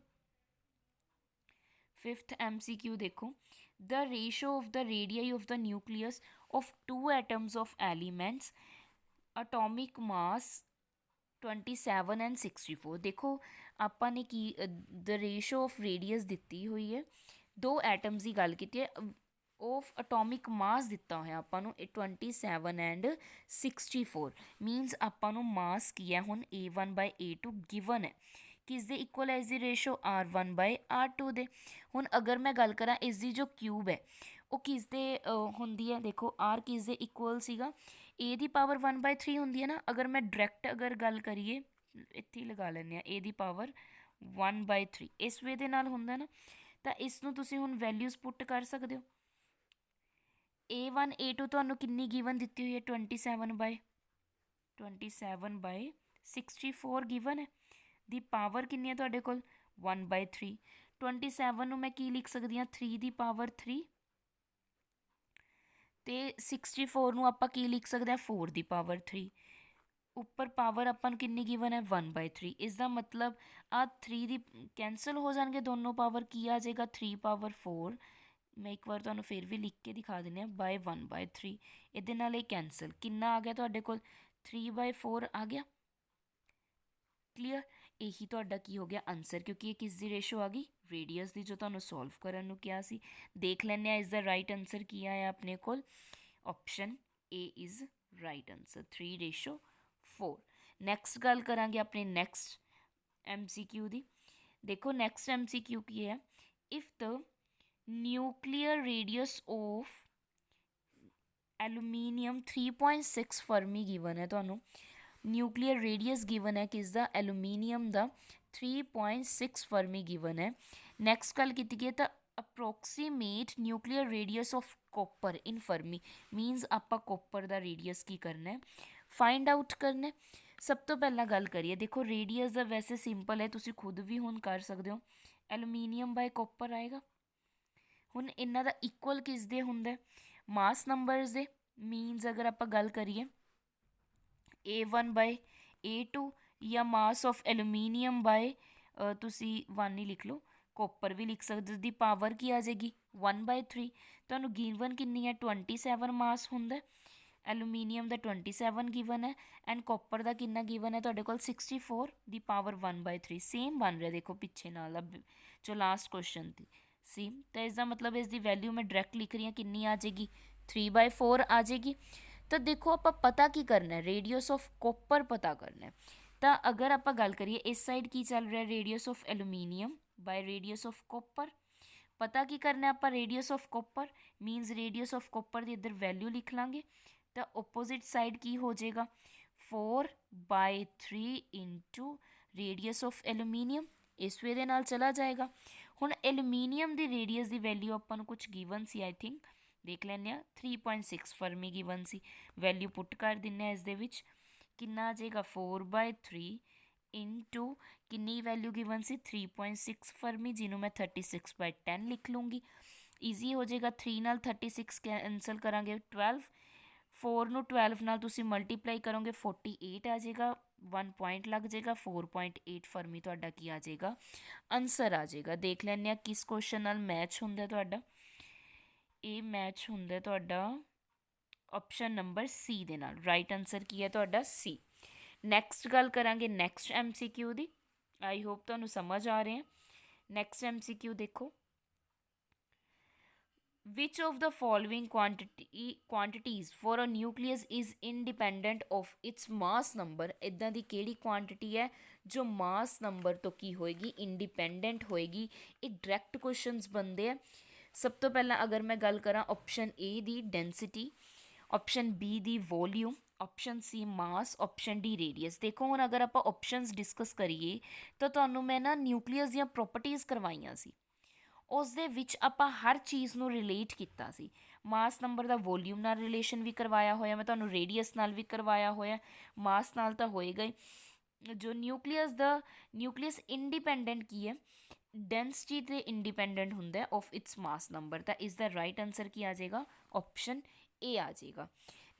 ਫਿਫਥ MCQ ਦੇਖੋ, the ratio of the radii of the nucleus of two atoms of elements atomic mass 27 and 64। ਦੇਖੋ ਆਪਾਂ ਨੇ ਕੀ the ratio of radius ਦਿੱਤੀ ਹੋਈ ਹੈ, ਦੋ ਐਟਮਸ ਦੀ ਗੱਲ ਕੀਤੀ ਹੈ, ਆਫ ਅਟੋਮਿਕ ਮਾਸ ਦਿੱਤਾ ਹੋਇਆ ਆਪਾਂ ਨੂੰ 27 ਐਂਡ 64। ਮੀਨਸ ਆਪਾਂ ਨੂੰ ਮਾਸ ਕੀ ਹੈ ਹੁਣ A1/A2 ਗਿਵਨ ਹੈ, ਕਿਸ ਦੇ ਇਕੁਅਲ ਹੈ ਇਸ ਦੀ ਰੇਸ਼ੋ, R1/R2 ਦੇ। ਹੁਣ ਅਗਰ ਮੈਂ ਗੱਲ ਕਰਾਂ ਇਸ ਦੀ ਜੋ ਕਿਊਬ ਹੈ ਉਹ ਕਿਸ ਦੇ ਹੁੰਦੀ ਹੈ, ਦੇਖੋ R ਕਿਸ ਦੇ ਇਕੁਅਲ ਸੀਗਾ, A ਦੀ ਪਾਵਰ 1/3 ਹੁੰਦੀ ਹੈ ਨਾ। ਅਗਰ ਮੈਂ ਡਾਇਰੈਕਟ ਅਗਰ ਗੱਲ ਕਰੀਏ, ਇੱਥੇ ਹੀ ਲਗਾ ਲੈਂਦੇ ਹਾਂ, A ਦੀ ਪਾਵਰ 1/3 ਇਸ ਵੇ ਦੇ ਨਾਲ ਹੁੰਦਾ ਨਾ। ਤਾਂ ਇਸ ਨੂੰ ਤੁਸੀਂ ਹੁਣ ਵੈਲਿਊਜ਼ ਪੁੱਟ ਕਰ ਸਕਦੇ ਹੋ। A1 A2 ਤੁਹਾਨੂੰ ਕਿੰਨੀ ਗਿਵਨ ਦਿੱਤੀ ਹੋਈ ਹੈ, 27/64 ਗਿਵਨ ਹੈ। ਦੀ ਪਾਵਰ ਕਿੰਨੀ ਹੈ ਤੁਹਾਡੇ ਕੋਲ, 1/3। 27 ਨੂੰ ਮੈਂ ਕੀ ਲਿਖ ਸਕਦੀ ਹਾਂ, 3 ਦੀ ਪਾਵਰ 3, ਅਤੇ 64 ਨੂੰ ਆਪਾਂ ਕੀ ਲਿਖ ਸਕਦੇ ਹਾਂ, 4 ਦੀ ਪਾਵਰ 3। ਉੱਪਰ ਪਾਵਰ ਆਪਾਂ ਨੂੰ ਕਿੰਨੀ ਗਿਵਨ ਹੈ, 1/3। ਇਸ ਦਾ ਮਤਲਬ ਆਹ 3 ਦੀ ਕੈਂਸਲ ਹੋ ਜਾਣਗੇ ਦੋਨੋਂ ਪਾਵਰ, ਕੀ ਆ ਜਾਏਗਾ 3/4। ਮੈਂ ਇੱਕ ਵਾਰ ਤੁਹਾਨੂੰ ਫਿਰ ਵੀ ਲਿਖ ਕੇ ਦਿਖਾ ਦਿੰਦੀ ਹਾਂ, ਬਾਏ 1/3। ਇਹਦੇ ਨਾਲ ਇਹ ਕੈਂਸਲ, ਕਿੰਨਾ ਆ ਗਿਆ ਤੁਹਾਡੇ ਕੋਲ, 3/4 ਆ ਗਿਆ। ਕਲੀਅਰ, ਇਹੀ ਤੁਹਾਡਾ ਕੀ ਹੋ ਗਿਆ ਆਨਸਰ, ਕਿਉਂਕਿ ਇਹ ਕਿਸ ਦੀ ਰੇਸ਼ੋ ਆ ਗਈ, ਰੇਡੀਅਸ ਦੀ, ਜੋ ਤੁਹਾਨੂੰ ਸੋਲਵ ਕਰਨ ਨੂੰ ਕਿਹਾ ਸੀ। ਦੇਖ ਲੈਂਦੇ ਹਾਂ ਇਸ ਦਾ ਰਾਈਟ ਆਨਸਰ ਕੀ ਆਇਆ ਆਪਣੇ ਕੋਲ, option A is right answer, 3:4। Next ਗੱਲ ਕਰਾਂਗੇ ਆਪਣੇ ਨੈਕਸਟ MCQ ਦੀ। ਦੇਖੋ ਨੈਕਸਟ MCQ ਕੀ ਹੈ, if the nuclear radius of aluminium 3.6 fermi given ਹੈ ਤੁਹਾਨੂੰ। ਨਿਊਕਲੀਅਰ ਰੇਡੀਅਸ ਗਿਵਨ ਹੈ ਕਿਸ ਦਾ, ਐਲੂਮੀਨੀਅਮ ਦਾ 3.6 ਫਰਮੀ ਗਿਵਨ ਹੈ। ਨੈਕਸਟ ਗੱਲ ਕੀਤੀ ਗਈ ਤਾਂ approximate nuclear radius of copper in fermi. Means ਆਪਾਂ ਕੋਪਰ ਦਾ ਰੇਡੀਅਸ ਕੀ ਕਰਨਾ ਹੈ, ਫਾਈਂਡ ਆਊਟ ਕਰਨਾ। ਸਭ ਤੋਂ ਪਹਿਲਾਂ ਗੱਲ ਕਰੀਏ, ਦੇਖੋ ਰੇਡੀਅਸ ਦਾ ਵੈਸੇ ਸਿੰਪਲ ਹੈ, ਤੁਸੀਂ ਖੁਦ ਵੀ ਹੁਣ ਕਰ ਸਕਦੇ ਹੋ, ਐਲੂਮੀਨੀਅਮ ਬਾਏ ਕੋਪਰ ਆਏਗਾ। ਹੁਣ ਇਹਨਾਂ ਦਾ ਇਕੁਅਲ ਕਿਸ ਦੇ ਹੁੰਦਾ, ਮਾਸ ਨੰਬਰਸ ਦੇ। ਮੀਨਸ ਅਗਰ ਆਪਾਂ ਗੱਲ ਕਰੀਏ A1/A2 ਜਾਂ ਮਾਸ ਆਫ ਐਲੂਮੀਨੀਅਮ ਬਾਏ ਤੁਸੀਂ 1 ਹੀ ਲਿਖ ਲਓ, ਕੋਪਰ ਵੀ ਲਿਖ ਸਕਦੇ ਹੋ। ਦੀ ਪਾਵਰ ਕੀ ਆ ਜਾਏਗੀ, 1/3। ਤੁਹਾਨੂੰ ਗਿਵਨ ਕਿੰਨੀ ਹੈ, 27 ਮਾਸ ਹੁੰਦਾ, ਐਲੂਮੀਨੀਅਮ ਦਾ 27 ਗਿਵਨ ਹੈ, ਐਂਡ ਕੋਪਰ ਦਾ ਕਿੰਨਾ ਗਿਵਨ ਹੈ ਤੁਹਾਡੇ ਕੋਲ, 64 ਦੀ ਪਾਵਰ 1/3। ਸੇਮ ਬਣ ਰਿਹਾ, ਦੇਖੋ ਪਿੱਛੇ ਨਾਲ ਜੋ ਲਾਸਟ ਕੁਐਸਚਨ ਸੀ। ਤਾਂ ਇਸ ਦਾ ਮਤਲਬ ਇਸ ਦੀ ਵੈਲਿਊ ਮੈਂ ਡਾਇਰੈਕਟ ਲਿਖ ਰਹੀ ਹਾਂ, ਕਿੰਨੀ ਆ ਜਾਏਗੀ, 3/4 ਆ ਜਾਏਗੀ। ਤਾਂ ਦੇਖੋ ਆਪਾਂ ਪਤਾ ਕੀ ਕਰਨਾ ਹੈ, ਰੇਡੀਅਸ ਆਫ ਕੋਪਰ ਪਤਾ ਕਰਨਾ ਹੈ। ਤਾਂ ਅਗਰ ਆਪਾਂ ਗੱਲ ਕਰੀਏ ਇਸ ਸਾਈਡ ਕੀ ਚੱਲ ਰਿਹਾ, radius of aluminium by radius of copper. ਪਤਾ ਕੀ ਕਰਨਾ ਆਪਾਂ, radius of copper. Means radius of copper ਦੀ ਇੱਧਰ ਵੈਲਿਊ ਲਿਖ ਲਾਂਗੇ, ਤਾਂ ਓਪੋਜ਼ਿਟ ਸਾਈਡ ਕੀ ਹੋ ਜਾਏਗਾ, 4/3 ਇੰਟੂ ਰੇਡੀਅਸ ਆਫ ਐਲੂਮੀਨੀਅਮ। ਇਸ ਵੇ ਦੇ ਨਾਲ ਚਲਾ ਜਾਏਗਾ। ਹੁਣ ਐਲੂਮੀਨੀਅਮ ਦੀ ਰੇਡੀਅਸ ਦੀ ਵੈਲਿਊ ਆਪਾਂ ਨੂੰ ਕੁਛ ਗਿਵਨ ਸੀ, ਆਈ ਥਿੰਕ ਦੇਖ ਲੈਂਦੇ ਹਾਂ, 3.6 ਫਰਮੀ ਗਿਵਨ ਸੀ। ਵੈਲਿਊ ਪੁੱਟ ਕਰ ਦਿੰਦੇ ਹਾਂ, ਇਸ ਦੇ ਵਿੱਚ ਕਿੰਨਾ ਆ ਜਾਏਗਾ, 4/3 इनटू किन्नी वैल्यू गिवन सी 3.6 फरमी, जिन्हों मैं 36/10 लिख लूँगी। ईजी हो जाएगा। 3 नाल 36 कैंसल करांगे 12, 4 ਨੂੰ 12 ਨਾਲ ਤੁਸੀਂ ਮਲਟੀਪਲਾਈ ਕਰੋਗੇ 48 ਆ ਜਾਏਗਾ। 1 ਪੁਆਇੰਟ ਲੱਗ ਜਾਏਗਾ। 4.8 ਫਰਮੀ ਤੁਹਾਡਾ ਕੀ ਆ ਜਾਏਗਾ, ਆਨਸਰ ਆ ਜਾਏਗਾ। ਦੇਖ ਲੈਂਦੇ ਆ ਕਿਸ ਕੁਐਸਚਨ ਨਾਲ ਮੈਚ ਹੁੰਦਾ ਤੁਹਾਡਾ। ਇਹ ਮੈਚ ਹੁੰਦਾ ਤੁਹਾਡਾ ਆਪਸ਼ਨ ਨੰਬਰ ਸੀ ਦੇ ਨਾਲ। ਰਾਈਟ ਆਨਸਰ ਕੀ ਹੈ ਤੁਹਾਡਾ, ਸੀ। ਨੈਕਸਟ ਗੱਲ ਕਰਾਂਗੇ next MCQ the. I hope ਤੁਹਾਨੂੰ ਸਮਝ ਆ ਰਿਹਾ। ਨੈਕਸਟ MCQ ਦੇਖੋ, which of the following quantities for a nucleus is independent of its mass number। ਇੱਦਾਂ ਦੀ ਕਿਹੜੀ ਕੁਆਂਟਿਟੀ ਹੈ ਜੋ ਮਾਸ ਨੰਬਰ ਤੋਂ ਕੀ ਹੋਏਗੀ, ਇੰਡੀਪੈਂਡੈਂਟ ਹੋਏਗੀ। ਇਹ ਡਾਇਰੈਕਟ ਕੁਐਸਚਨਸ ਬਣਦੇ ਆ। ਸਭ ਤੋਂ ਪਹਿਲਾਂ ਅਗਰ ਮੈਂ ਗੱਲ ਕਰਾਂ option A the density, option B the volume, option C mass, option D radius. ਦੇਖੋ ਹੁਣ ਅਗਰ ਆਪਾਂ ਆਪਸ਼ਨਸ ਡਿਸਕਸ ਕਰੀਏ ਤਾਂ ਤੁਹਾਨੂੰ ਮੈਂ ਨਾ ਨਿਊਕਲੀਅਸ ਦੀਆਂ ਪ੍ਰੋਪਰਟੀਜ਼ ਕਰਵਾਈਆਂ ਸੀ। ਉਸ ਦੇ ਵਿੱਚ ਆਪਾਂ ਹਰ ਚੀਜ਼ ਨੂੰ ਰਿਲੇਟ ਕੀਤਾ ਸੀ। ਮਾਸ ਨੰਬਰ ਦਾ ਵੋਲਿਊਮ ਨਾਲ ਰਿਲੇਸ਼ਨ ਵੀ ਕਰਵਾਇਆ ਹੋਇਆ, ਮੈਂ ਤੁਹਾਨੂੰ ਰੇਡੀਅਸ ਨਾਲ ਵੀ ਕਰਵਾਇਆ ਹੋਇਆ। ਮਾਸ ਨਾਲ ਤਾਂ ਹੋਏਗਾ ਹੀ। ਜੋ ਨਿਊਕਲੀਅਸ ਇੰਡੀਪੈਂਡੈਂਟ ਕੀ ਹੈ, ਡੈਂਸਿਟੀ ਤੇ ਇੰਡੀਪੈਂਡੈਂਟ ਹੁੰਦਾ ਆਫ ਇਟਸ ਮਾਸ ਨੰਬਰ। ਤਾਂ ਇਸ ਦਾ ਰਾਈਟ ਆਨਸਰ ਕੀ ਆ ਜਾਏਗਾ, ਆਪਸ਼ਨ ਏ ਆ ਜਾਏਗਾ।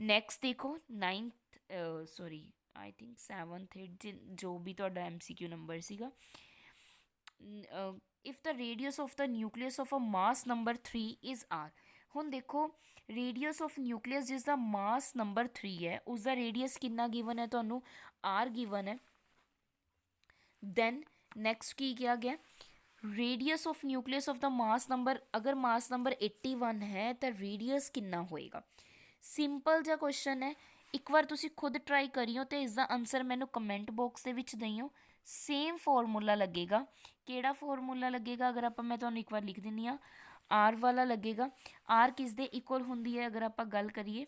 ਨੈਕਸਟ ਦੇਖੋ 9th sorry I think 7th 8th ਜੋ ਵੀ ਤੁਹਾਡਾ MCQ ਨੰਬਰ ਸੀਗਾ। If the radius of the nucleus of a mass number 3 is R. ਹੁਣ ਦੇਖੋ ਰੇਡੀਅਸ ਆਫ ਨਿਊਕਲੀਅਸ ਜਿਸ ਦਾ ਮਾਸ ਨੰਬਰ 3 ਹੈ ਉਸ ਦਾ ਰੇਡੀਅਸ ਕਿੰਨਾ ਗਿਵਨ ਹੈ ਤੁਹਾਨੂੰ, ਆਰ ਗਿਵਨ ਹੈ। ਦੈਨ ਨੈਕਸਟ ਕੀ ਕਿਹਾ ਗਿਆ, radius of nucleus of the mass number, ਅਗਰ ਮਾਸ ਨੰਬਰ 81 ਹੈ ਤਾਂ ਰੇਡੀਅਸ ਕਿੰਨਾ ਹੋਏਗਾ। ਸਿੰਪਲ ਜਿਹਾ ਕੁਐਸਚਨ ਹੈ। ਇੱਕ ਵਾਰ ਤੁਸੀਂ ਖੁਦ ਟਰਾਈ ਕਰਿਓ ਅਤੇ ਇਸ ਦਾ ਆਨਸਰ ਮੈਨੂੰ ਕਮੈਂਟ ਬਾਕਸ ਦੇ ਵਿੱਚ ਦਈਓ। ਸੇਮ ਫਾਰਮੂਲਾ ਲੱਗੇਗਾ। ਕਿਹੜਾ ਫਾਰਮੂਲਾ ਲੱਗੇਗਾ, ਅਗਰ ਆਪਾਂ ਮੈਂ ਤੁਹਾਨੂੰ ਇੱਕ ਵਾਰ ਲਿਖ ਦਿੰਦੀ ਹਾਂ। ਆਰ ਵਾਲਾ ਲੱਗੇਗਾ। ਆਰ ਕਿਸ ਦੇ ਇਕੁਅਲ ਹੁੰਦੀ ਹੈ, ਅਗਰ ਆਪਾਂ ਗੱਲ ਕਰੀਏ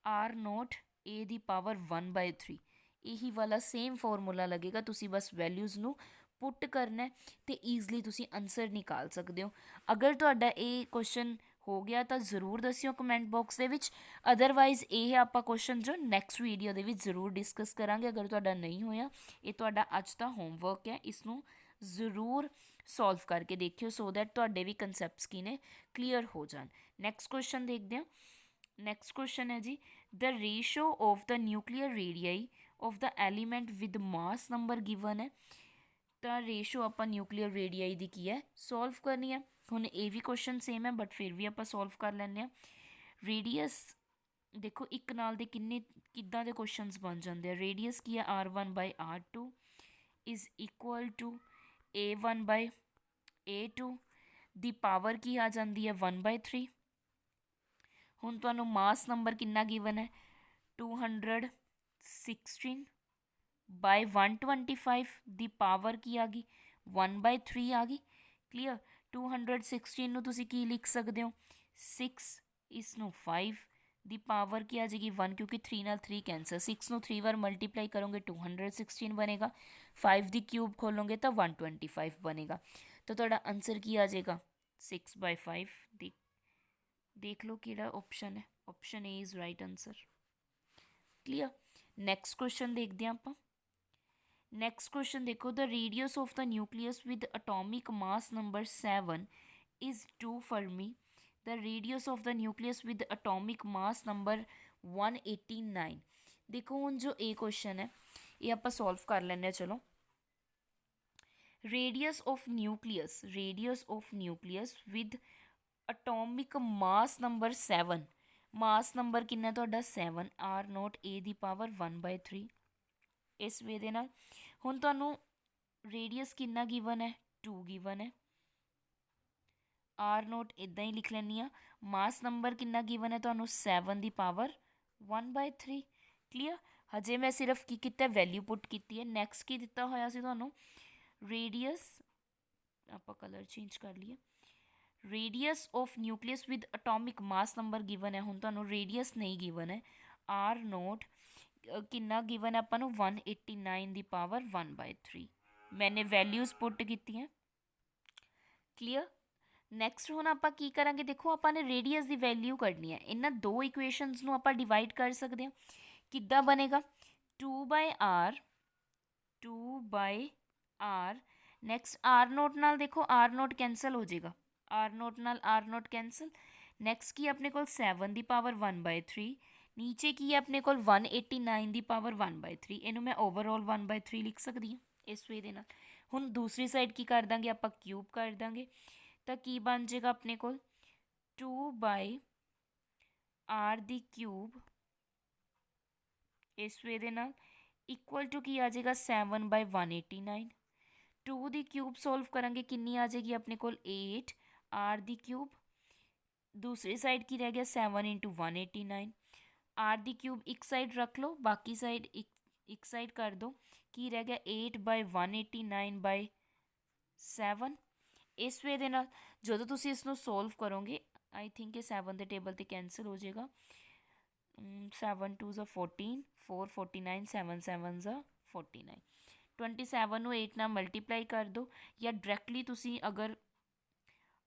R0 A ਦੀ ਪਾਵਰ 1/3। ਇਹੀ ਵਾਲਾ ਸੇਮ ਫਾਰਮੂਲਾ ਲੱਗੇਗਾ। ਤੁਸੀਂ ਬਸ ਵੈਲਿਊਜ਼ ਨੂੰ ਪੁੱਟ ਕਰਨਾ ਅਤੇ ਈਜ਼ਲੀ ਤੁਸੀਂ ਆਨਸਰ ਨਿਕਾਲ ਸਕਦੇ ਹੋ। ਅਗਰ ਤੁਹਾਡਾ ਇਹ ਕੁਐਸਚਨ ਹੋ ਗਿਆ ਤਾਂ ਜ਼ਰੂਰ ਦੱਸਿਓ ਕਮੈਂਟ ਬਾਕਸ ਦੇ ਵਿੱਚ। ਅਦਰਵਾਈਜ਼ ਇਹ ਆਪਾਂ ਕੁਐਸਚਨ ਜੋ ਨੈਕਸਟ ਵੀਡੀਓ ਦੇ ਵਿੱਚ ਜ਼ਰੂਰ ਡਿਸਕਸ ਕਰਾਂਗੇ। ਅਗਰ ਤੁਹਾਡਾ ਨਹੀਂ ਹੋਇਆ, ਇਹ ਤੁਹਾਡਾ ਅੱਜ ਦਾ ਹੋਮਵਰਕ ਹੈ, ਇਸ ਨੂੰ ਜ਼ਰੂਰ ਸੋਲਵ ਕਰਕੇ ਦੇਖਿਓ ਸੋ ਦੈਟ ਤੁਹਾਡੇ ਵੀ ਕਨਸੈਪਟਸ ਕੀ ਨੇ ਕਲੀਅਰ ਹੋ ਜਾਣ। ਨੈਕਸਟ ਕੁਐਸਚਨ ਦੇਖਦੇ ਹਾਂ। ਨੈਕਸਟ ਕੁਐਸਚਨ ਹੈ ਜੀ, the ratio of the nuclear radii of the element with mass number given ਹੈ। ਤਾਂ ਰੇਸ਼ੋ ਆਪਾਂ ਨਿਊਕਲੀਅਰ ਰੇਡੀਆਈ ਦੀ ਕੀ ਹੈ, ਸੋਲਵ ਕਰਨੀ ਹੈ। ਹੁਣ ਇਹ ਵੀ ਕੁਐਸਚਨ ਸੇਮ ਹੈ ਬਟ ਫਿਰ ਵੀ ਆਪਾਂ ਸੋਲਵ ਕਰ ਲੈਂਦੇ ਹਾਂ। ਰੇਡੀਅਸ ਦੇਖੋ ਇੱਕ ਨਾਲ ਦੇ ਕਿੱਦਾਂ ਦੇ ਕੁਐਸਚਨਸ ਬਣ ਜਾਂਦੇ ਆ। ਰੇਡੀਅਸ ਕੀ ਹੈ, R1/R2 is equal to A1/A2 ਦੀ ਪਾਵਰ ਕੀ ਆ ਜਾਂਦੀ ਹੈ 1/3। ਹੁਣ ਤੁਹਾਨੂੰ ਮਾਸ ਨੰਬਰ ਕਿੰਨਾ ਗਿਵਨ ਹੈ 216/125 ਦੀ ਪਾਵਰ ਕੀ ਆ ਗਈ 1/3 ਆ ਗਈ। ਕਲੀਅਰ। 216 ਨੂੰ ਤੁਸੀਂ ਕੀ ਲਿਖ ਸਕਦੇ ਹੋ 6, ਇਸ ਨੂੰ 5 ਦੀ ਪਾਵਰ ਕੀ ਆ ਜਾਏਗੀ 1, ਕਿਉਂਕਿ 3 ਨਾਲ 3 ਕੈਂਸਲ। 6 ਨੂੰ 3 ਵਾਰ ਮਲਟੀਪਲਾਈ ਕਰੋਗੇ 216 ਬਣੇਗਾ। 5 ਦੀ ਕਿਊਬ ਖੋਲੋਗੇ ਤਾਂ 125 ਬਣੇਗਾ। ਤਾਂ ਤੁਹਾਡਾ ਆਨਸਰ ਕੀ ਆ ਜਾਏਗਾ 6/5 ਦੀ। ਦੇਖ ਲਓ ਕਿਹੜਾ ਆਪਸ਼ਨ ਹੈ, option A is right answer. Clear. Next question ਦੇਖਦੇ ਹਾਂ ਆਪਾਂ। ਨੈਕਸਟ ਕੁਐਸਚਨ ਦੇਖੋ, the radius of the nucleus with atomic mass number 7 is 2 fermi. The radius of the nucleus with atomic mass number 189। ਦੇਖੋ ਹੁਣ ਜੋ ਇਹ question ਹੈ ਇਹ ਆਪਾਂ ਸੋਲਵ ਕਰ ਲੈਂਦੇ ਹਾਂ। ਚਲੋ radius of nucleus with atomic mass number 7। Mass number ਕਿੰਨਾ ਤੁਹਾਡਾ 7, R0 A ਦੀ ਪਾਵਰ 1/3। ਇਸ ਵੇ ਦੇ ਨਾਲ ਹੁਣ ਤੁਹਾਨੂੰ ਰੇਡੀਅਸ ਕਿੰਨਾ ਗਿਵਨ ਹੈ 2 ਗਿਵਨ ਹੈ। R0 ਇੱਦਾਂ ਹੀ ਲਿਖ ਲੈਂਦੀ ਹਾਂ। ਮਾਸ ਨੰਬਰ ਕਿੰਨਾ ਗਿਵਨ ਹੈ ਤੁਹਾਨੂੰ 7 ਦੀ ਪਾਵਰ 1/3। ਕਲੀਅਰ। ਹਜੇ ਮੈਂ ਸਿਰਫ ਕੀ ਕੀਤਾ, ਵੈਲਿਊ ਪੁੱਟ ਕੀਤੀ ਹੈ। ਨੈਕਸਟ ਕੀ ਦਿੱਤਾ ਹੋਇਆ ਸੀ ਤੁਹਾਨੂੰ, ਰੇਡੀਅਸ, ਆਪਾਂ ਕਲਰ ਚੇਂਜ ਕਰ ਲਈਏ। Radius of nucleus with atomic mass number given ਹੈ। ਹੁਣ ਤੁਹਾਨੂੰ ਰੇਡੀਅਸ ਨਹੀਂ ਗਿਵਨ ਹੈ। R0 ਕਿੰਨਾ ਗਿਵਨ ਹੈ ਆਪਾਂ ਨੂੰ 189 ਦੀ ਪਾਵਰ 1/3। ਮੈਨੇ ਵੈਲਿਊਜ਼ ਪੁੱਟ ਕੀਤੀਆਂ। ਕਲੀਅਰ। ਨੈਕਸਟ ਹੁਣ ਆਪਾਂ ਕੀ ਕਰਾਂਗੇ, ਦੇਖੋ ਆਪਾਂ ਨੇ ਰੇਡੀਅਸ ਦੀ ਵੈਲਿਊ ਕੱਢਣੀ ਹੈ। ਇਹਨਾਂ ਦੋ ਇਕੁਏਸ਼ਨਸ ਨੂੰ ਆਪਾਂ ਡਿਵਾਈਡ ਕਰ ਸਕਦੇ ਹਾਂ। ਕਿੱਦਾਂ ਬਣੇਗਾ 2/R 2/r। Next R note ਨਾਲ ਦੇਖੋ, ਆਰ ਨੋਟ ਕੈਂਸਲ ਹੋ ਜਾਏਗਾ, ਆਰ ਨੋਟ ਨਾਲ ਆਰ ਨੋਟ ਕੈਂਸਲ। ਨੈਕਸਟ ਕੀ ਆਪਣੇ ਕੋਲ 7 ਦੀ ਪਾਵਰ 1/3, ਨੀਚੇ ਕੀ ਹੈ ਆਪਣੇ ਕੋਲ 189 ਦੀ ਪਾਵਰ 1/3। ਇਹਨੂੰ ਮੈਂ ਓਵਰਆਲ 1/3 ਲਿਖ ਸਕਦੀ ਹਾਂ ਇਸ ਵੇ ਦੇ ਨਾਲ। ਹੁਣ ਦੂਸਰੀ ਸਾਈਡ ਕੀ ਕਰ ਦਾਂਗੇ ਆਪਾਂ, ਕਿਊਬ ਕਰ ਦਾਂਗੇ, ਤਾਂ ਕੀ ਬਣ ਜਾਏਗਾ ਆਪਣੇ ਕੋਲ 2/r ਦੀ ਕਿਊਬ ਇਸ ਵੇ ਦੇ ਨਾਲ ਇਕੁਅਲ ਟੂ ਕੀ ਆ ਜਾਏਗਾ 7/189। 2 ਦੀ ਕਿਊਬ ਸੋਲਵ ਕਰਾਂਗੇ ਕਿੰਨੀ ਆ ਜਾਏਗੀ ਆਪਣੇ ਕੋਲ 8r ਦੀ ਕਿਊਬ। ਦੂਸਰੀ ਸਾਈਡ ਕੀ ਰਹਿ ਗਿਆ 7 × 189। r ਦੀ ਕਿਊਬ ਇੱਕ ਸਾਈਡ ਰੱਖ ਲਓ, ਬਾਕੀ ਸਾਈਡ ਇੱਕ ਸਾਈਡ ਕਰ ਦਿਓ। ਕੀ ਰਹਿ ਗਿਆ 8/189/7। ਇਸ ਵੇ ਦੇ ਨਾਲ ਜਦੋਂ ਤੁਸੀਂ ਇਸ ਨੂੰ ਸੋਲਵ ਕਰੋਗੇ, ਆਈ ਥਿੰਕ ਇਹ 7 ਦੇ ਟੇਬਲ 'ਤੇ ਕੈਂਸਲ ਹੋ ਜਾਏਗਾ। 7 2 ज़ा 14, 4 49, 7 7 ज़ा 49। 27 ਨੂੰ 8 ਨਾਲ ਮਲਟੀਪਲਾਈ ਕਰ ਦਿਓ, ਜਾਂ ਡਾਇਰੈਕਟਲੀ ਤੁਸੀਂ ਅਗਰ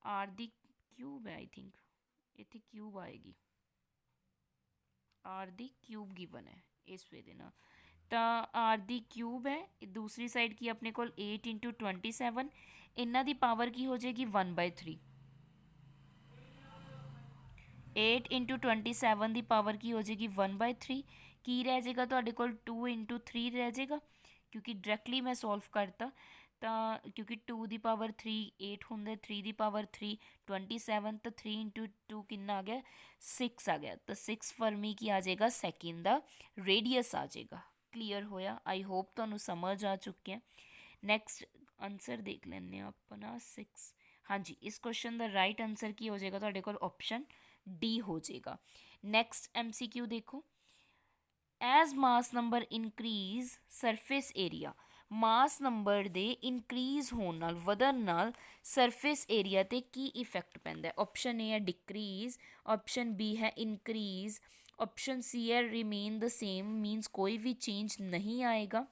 ਆਰ ਦੀ ਕਿਊਬ ਹੈ, ਆਈ ਥਿੰਕ ਇੱਥੇ ਕਿਊਬ ਆਏਗੀ, ਆਰ ਦੀ ਕਿਊਬ ਗਿਵਨ ਹੈ ਇਸ ਵੇ ਦੇ ਨਾਲ, ਤਾਂ ਆਰ ਦੀ ਕਿਊਬ ਹੈ। ਦੂਸਰੀ ਸਾਈਡ ਕੀ ਆਪਣੇ ਕੋਲ 8 × 27, ਇਹਨਾਂ ਦੀ ਪਾਵਰ ਕੀ ਹੋ ਜਾਏਗੀ 1/3। 8 × 27 ਦੀ ਪਾਵਰ ਕੀ ਹੋ ਜਾਏਗੀ 1/3। ਕੀ ਰਹਿ ਜਾਏਗਾ ਤੁਹਾਡੇ ਕੋਲ 2 × 3 ਰਹਿ ਜਾਏਗਾ, ਕਿਉਂਕਿ ਡਾਇਰੈਕਟਲੀ ਮੈਂ ਸੋਲਵ ਕਰਤਾ। ਤਾਂ ਕਿਉਂਕਿ 2 ਦੀ ਪਾਵਰ 3 8 ਹੁੰਦੇ, 3 ਦੀ ਪਾਵਰ 3 27, ਤਾਂ 3 × 2 ਕਿੰਨਾ ਆ ਗਿਆ 6 ਆ ਗਿਆ। ਤਾਂ 6 ਫਰਮੀ ਕੀ ਆ ਜਾਏਗਾ ਸੈਕਿੰਡ ਦਾ ਰੇਡੀਅਸ ਆ ਜਾਏਗਾ। ਕਲੀਅਰ ਹੋਇਆ? ਆਈ ਹੋਪ ਤੁਹਾਨੂੰ ਸਮਝ ਆ ਚੁੱਕਿਆ। ਨੈਕਸਟ ਆਨਸਰ ਦੇਖ ਲੈਂਦੇ ਹਾਂ ਆਪਣਾ 6। ਹਾਂਜੀ, ਇਸ ਕੁਐਸਚਨ ਦਾ ਰਾਈਟ ਆਨਸਰ ਕੀ ਹੋ ਜਾਏਗਾ ਤੁਹਾਡੇ ਕੋਲ, ਆਪਸ਼ਨ ਡੀ ਹੋ ਜਾਏਗਾ। ਨੈਕਸਟ MCQ ਦੇਖੋ, ਐਜ਼ ਮਾਸ ਨੰਬਰ ਇਨਕਰੀਜ਼ ਸਰਫੇਸ ਏਰੀਆ। ਮਾਸ ਨੰਬਰ ਦੇ ਇਨਕਰੀਜ਼ ਹੋਣ ਨਾਲ, ਵਧਣ ਨਾਲ ਸਰਫੇਸ ਏਰੀਆ 'ਤੇ ਕੀ ਇਫੈਕਟ ਪੈਂਦਾ ਹੈ। ਆਪਸ਼ਨ ਏ ਹੈ ਡਿਕਰੀਜ਼, ਆਪਸ਼ਨ ਬੀ ਹੈ ਇਨਕਰੀਜ਼, ਆਪਸ਼ਨ ਸੀ ਹੈ ਰਿਮੇਨ ਦ ਸੇਮ, ਮੀਨਸ ਕੋਈ ਵੀ ਚੇਂਜ ਨਹੀਂ ਆਏਗਾ।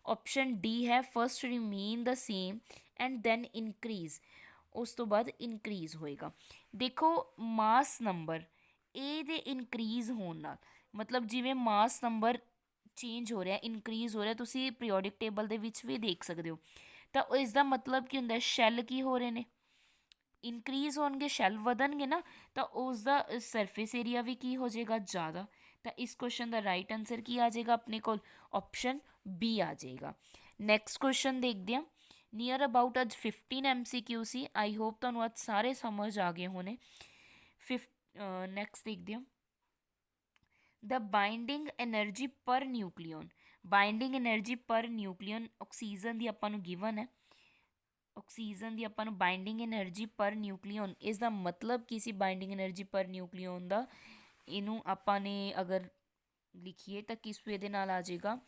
ਆਪਸ਼ਨ ਡੀ ਹੈ first remain the same and then increase, ਉਸ ਤੋਂ ਬਾਅਦ ਇਨਕਰੀਜ਼ ਹੋਏਗਾ। ਦੇਖੋ ਮਾਸ ਨੰਬਰ ਏ ਦੇ ਇਨਕਰੀਜ਼ ਹੋਣ ਨਾਲ, ਮਤਲਬ ਜਿਵੇਂ ਮਾਸ ਨੰਬਰ ਚੇਂਜ ਹੋ ਰਿਹਾ, ਇਨਕਰੀਜ਼ ਹੋ ਰਿਹਾ, ਤੁਸੀਂ ਪੀਰੀਓਡਿਕ ਟੇਬਲ ਦੇ ਵਿੱਚ ਵੀ ਦੇਖ ਸਕਦੇ ਹੋ। ਤਾਂ ਇਸ ਦਾ ਮਤਲਬ ਕੀ ਹੁੰਦਾ, ਸ਼ੈੱਲ ਕੀ ਹੋ ਰਹੇ ਨੇ, ਇਨਕਰੀਜ਼ ਹੋਣਗੇ, ਸ਼ੈੱਲ ਵਧਣਗੇ ਨਾ, ਤਾਂ ਉਸ ਦਾ ਸਰਫੇਸ ਏਰੀਆ ਵੀ ਕੀ ਹੋ ਜਾਏਗਾ ਜ਼ਿਆਦਾ। ਤਾਂ ਇਸ ਕੁਐਸਚਨ ਦਾ ਰਾਈਟ ਆਨਸਰ ਕੀ ਆ ਜਾਏਗਾ ਆਪਣੇ ਕੋਲ, ਆਪਸ਼ਨ ਬੀ ਆ ਜਾਏਗਾ। ਨੈਕਸਟ ਕੁਐਸਚਨ ਦੇਖਦੇ ਹਾਂ। ਨੀਅਰ ਅਬਾਊਟ ਅੱਜ 15 MCQ ਸੀ। ਆਈ ਹੋਪ ਤੁਹਾਨੂੰ ਅੱਜ ਸਾਰੇ ਸਮਝ ਆ ਗਏ ਹੋਣੇ। ਨੈਕਸਟ ਦੇਖਦੇ ਹਾਂ, ਦ ਬਾਈਂਡਿੰਗ ਐਨਰਜੀ ਪਰ ਨਿਊਕਲੀਓਨ। ਬਾਈਂਡਿੰਗ ਐਨਰਜੀ ਪਰ ਨਿਊਕਲੀਓਨ ਆਕਸੀਜਨ ਦੀ ਆਪਾਂ ਨੂੰ ਗਿਵਨ ਹੈ, ਆਕਸੀਜਨ ਦੀ ਆਪਾਂ ਨੂੰ ਬਾਈਂਡਿੰਗ ਐਨਰਜੀ ਪਰ ਨਿਊਕਲੀਓਨ, ਇਸ ਦਾ ਮਤਲਬ ਕੀ ਸੀ ਬਾਈਂਡਿੰਗ ਐਨਰਜੀ ਪਰ ਨਿਊਕਲੀਓਨ ਦਾ। ਇਹਨੂੰ ਆਪਾਂ ਨੇ ਅਗਰ ਲਿਖੀਏ ਤਾਂ ਕਿਸ ਵੇ ਦੇ ਨਾਲ ਆ ਜਾਏਗਾ,